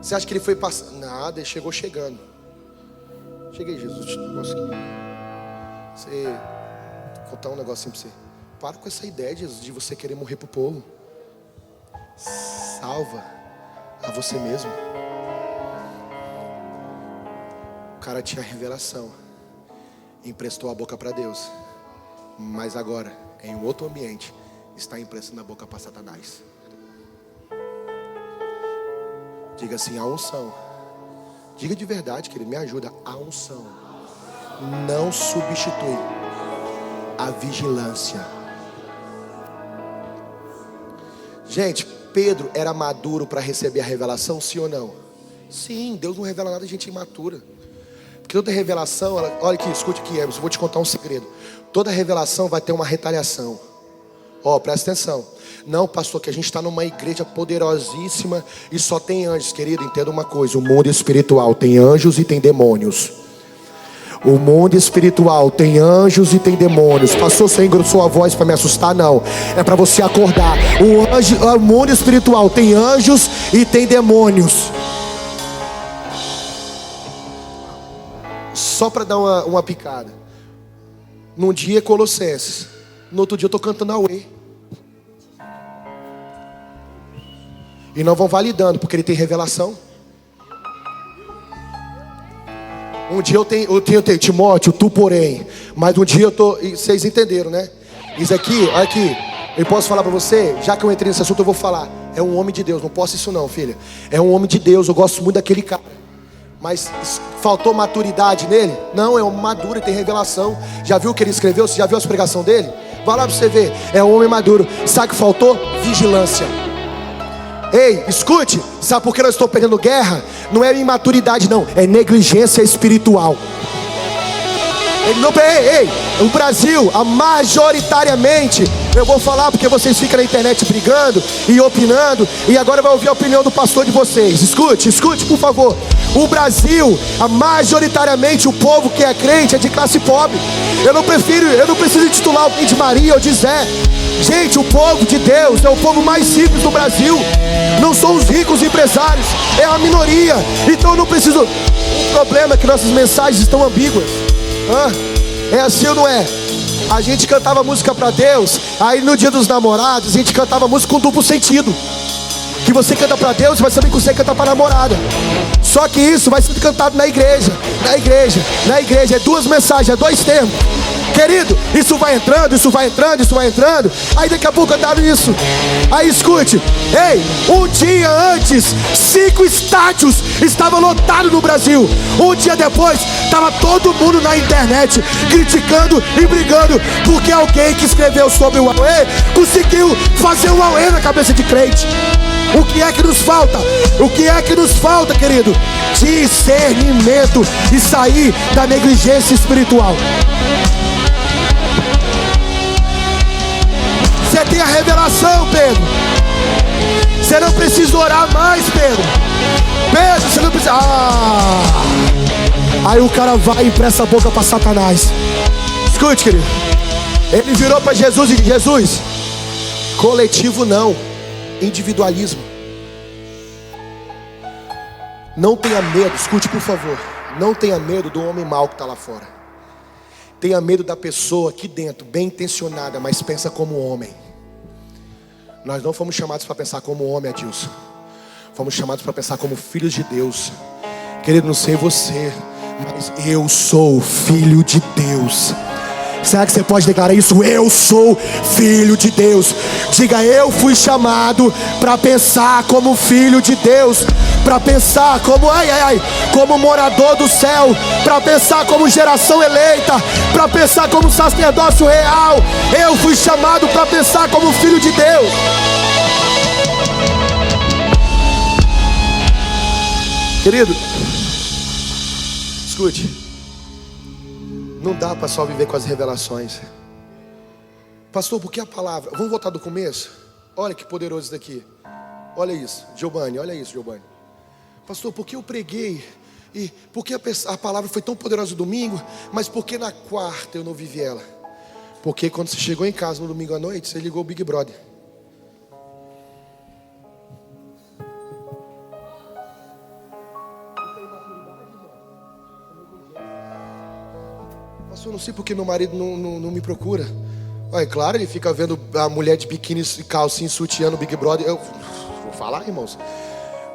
Você acha que ele foi passando? Nada, ele chegou chegando. Cheguei, Jesus, te negócio aqui. Vou contar um negocinho pra você. Para com essa ideia, Jesus, de você querer morrer pro povo. Salva a você mesmo. O cara tinha revelação, emprestou a boca para Deus, mas agora, em outro ambiente, está emprestando a boca para Satanás. Diga assim: a unção. Diga de verdade, querido, me ajuda. A unção não substitui a vigilância. Gente, Pedro era maduro para receber a revelação, sim ou não? Sim, Deus não revela nada de gente imatura. Porque toda revelação, olha aqui, escute aqui, Emerson, eu vou te contar um segredo. Toda revelação vai ter uma retaliação. Presta atenção. Não, pastor, que a gente está numa igreja poderosíssima e só tem anjos. Querido, entenda uma coisa: o mundo espiritual tem anjos e tem demônios. O mundo espiritual tem anjos e tem demônios. Pastor, você engrossou a voz para me assustar? Não, é para você acordar. O mundo espiritual tem anjos e tem demônios. Só para dar uma picada. Num dia é Colossenses, no outro dia eu estou cantando Aue. E não vão validando, porque ele tem revelação. Um dia eu tenho Timóteo, tu porém. Mas um dia eu tô... Vocês entenderam, né? Isso aqui, olha aqui. Eu posso falar pra você, já que eu entrei nesse assunto, eu vou falar. É um homem de Deus, não posso isso não, filha. É um homem de Deus, eu gosto muito daquele cara. Mas faltou maturidade nele? Não, é um maduro e tem revelação. Já viu o que ele escreveu? Você já viu as pregações dele? Vai lá pra você ver. É um homem maduro. Sabe o que faltou? Vigilância. Ei, escute. Sabe por que eu estou perdendo guerra? Não é imaturidade não, é negligência espiritual. Ei, o Brasil, majoritariamente, eu vou falar porque vocês ficam na internet brigando e opinando, e agora vai ouvir a opinião do pastor de vocês. Escute por favor. O Brasil, majoritariamente o povo que é crente é de classe pobre. Eu não preciso titular alguém de Maria ou de Zé. Gente, o povo de Deus é o povo mais simples do Brasil. Não são os ricos empresários, é a minoria. Então eu não preciso. O problema é que nossas mensagens estão ambíguas. É assim ou não é? A gente cantava música pra Deus, aí no dia dos namorados a gente cantava música com duplo sentido. Que você canta pra Deus, mas também que você canta pra namorada. Só que isso vai ser cantado na igreja. É duas mensagens, é dois termos. Querido, isso vai entrando. Aí daqui a pouco cantaram isso. Aí escute. Ei, um dia antes 5 estádios estavam lotados no Brasil. Um dia depois estava todo mundo na internet criticando e brigando, porque alguém que escreveu sobre o Aue conseguiu fazer um Aue na cabeça de crente. O que é que nos falta? Querido? Discernimento e sair da negligência espiritual. Você tem a revelação, Pedro. Você não precisa orar mais, Pedro. Você não precisa... Aí o cara vai e empresta a boca para Satanás. Escute, querido. Ele virou para Jesus e disse: Jesus, coletivo não, individualismo. Não tenha medo, escute por favor. Não tenha medo do homem mau que está lá fora. Tenha medo da pessoa aqui dentro, bem intencionada, mas pensa como homem. Nós não fomos chamados para pensar como homem, Adilson. Fomos chamados para pensar como filhos de Deus. Querido, não sei você, mas eu sou filho de Deus. Será que você pode declarar isso? Eu sou filho de Deus. Diga: eu fui chamado para pensar como filho de Deus, para pensar como como morador do céu, para pensar como geração eleita, para pensar como sacerdócio real. Eu fui chamado para pensar como filho de Deus. Querido, escute. Não dá para só viver com as revelações. Pastor, por que a palavra? Vamos voltar do começo? Olha que poderoso isso daqui. Olha isso, Giovanni, olha isso, Giovanni. Pastor, por que eu preguei? E por que a palavra foi tão poderosa no domingo, mas por que na quarta eu não vivi ela? Porque quando você chegou em casa no domingo à noite, você ligou o Big Brother. Eu não sei porque meu marido não me procura. É claro, ele fica vendo a mulher de biquíni, calcinha, sutiã no Big Brother. Eu vou falar, irmãos,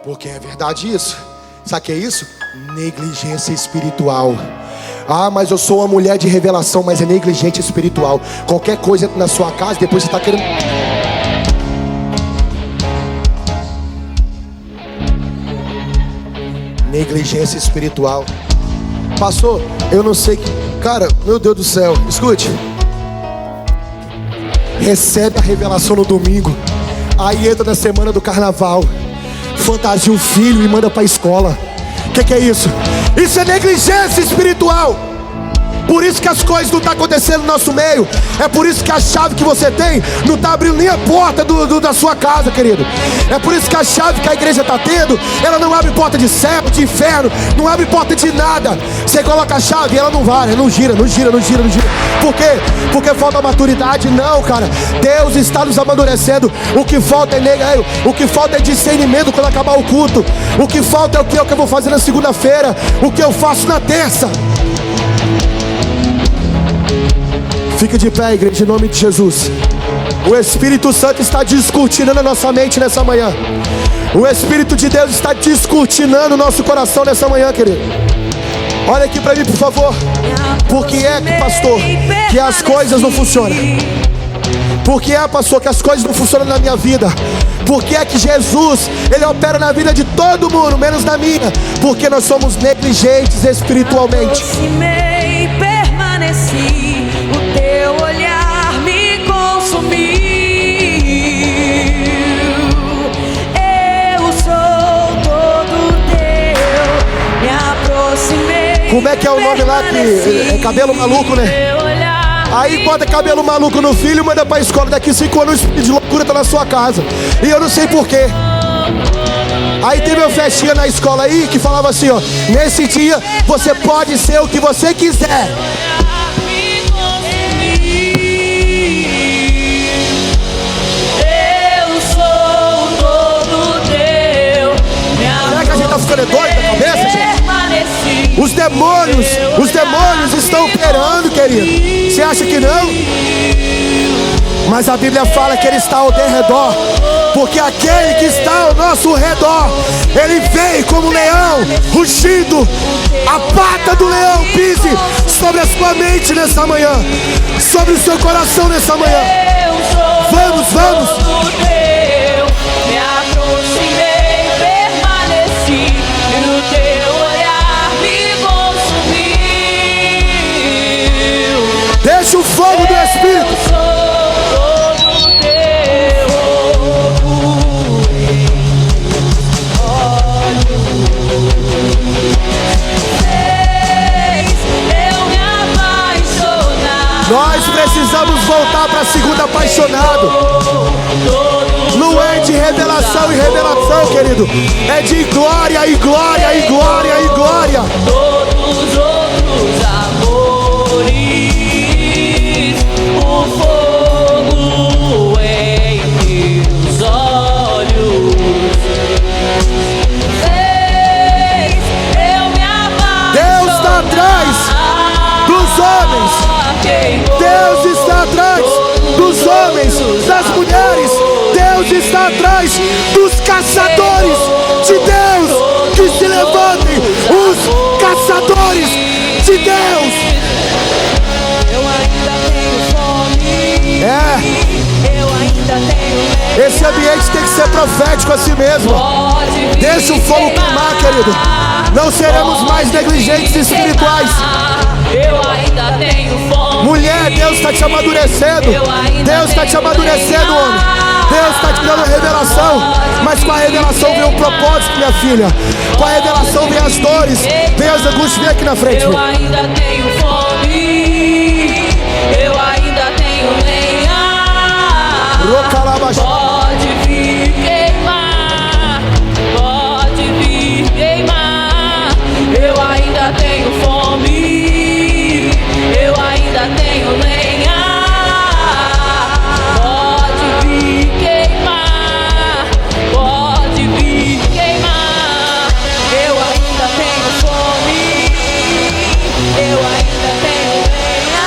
porque é verdade isso. Sabe o que é isso? Negligência espiritual. Mas eu sou uma mulher de revelação, mas é negligência espiritual. Qualquer coisa entra na sua casa, depois você está querendo... Negligência espiritual. Pastor, eu não sei que... Cara, meu Deus do céu, escute. Recebe a revelação no domingo, aí entra na semana do carnaval, fantasia um filho e manda pra escola. Que é isso? Isso é negligência espiritual. Por isso que as coisas não estão acontecendo no nosso meio. É por isso que a chave que você tem não está abrindo nem a porta da sua casa, querido. É por isso que a chave que a igreja está tendo, ela não abre porta de céu, de inferno, não abre porta de nada. Você coloca a chave e ela não vara, não gira. Por quê? Porque falta maturidade? Não, cara. Deus está nos amadurecendo. O que falta é discernimento quando acabar o culto. O que falta é o que eu vou fazer na segunda-feira, o que eu faço na terça. Fica de pé, igreja, em nome de Jesus. O Espírito Santo está descortinando a nossa mente nessa manhã. O Espírito de Deus está descortinando o nosso coração nessa manhã, querido. Olha aqui para mim, por favor. Por que é que, pastor, que as coisas não funcionam? Por que é, pastor, que as coisas não funcionam na minha vida? Por que é que Jesus, Ele opera na vida de todo mundo, menos na minha? Porque nós somos negligentes espiritualmente. Aproximei, permaneci, o teu olhar me consumiu. Eu sou todo teu, me aproximei. Como é que é o nome lá que é cabelo maluco, né? Aí bota cabelo maluco no filho e manda pra escola. Daqui 5 anos o espírito de loucura tá na sua casa. E eu não sei porquê. Aí teve uma festinha na escola aí que falava assim, ó: nesse dia você pode ser o que você quiser. Eu sou todo teu. Será que a gente tá ficando doido da cabeça, gente? Os demônios estão operando, querido. Você acha que não? Mas a Bíblia fala que Ele está ao derredor. Porque aquele que está ao nosso redor, Ele vem como um leão, rugindo. A pata do leão pise sobre a sua mente nessa manhã, sobre o seu coração nessa manhã. Vamos, vamos. Me aproximei, permaneci, e o teu olhar me consumiu. Deixa o fogo do Espírito. Eu sou todo teu. Eu me apaixonar. Nós precisamos voltar para a segunda apaixonado. Não é de revelação em revelação, querido. É de glória e glória e glória e glória. Todos os outros amores, o fogo em teus olhos fez eu me apaixonar. Deus está atrás dos homens. Deus está atrás dos homens, das mulheres. Deus está atrás dos caçadores de Deus. Que se levantem os caçadores de Deus. Eu ainda tenho fome. Eu ainda tenho. Esse ambiente tem que ser profético a si mesmo. Deixa o fogo queimar, querido. Não seremos mais negligentes espirituais. Eu ainda tenho fome. Mulher, Deus está te amadurecendo. Deus está te amadurecendo, homem. Deus está te dando a revelação. Mas com a revelação vem o propósito, minha filha. Com a revelação vem as dores, vem as angústias. Vem aqui na frente. Eu ainda tenho fome. Eu ainda tenho lenha. Pode vir queimar. Pode vir queimar. Eu ainda tenho fome. Eu ainda tenho lenha. Pode vir queimar. Pode vir queimar. Eu ainda tenho fome. Eu ainda tenho lenha.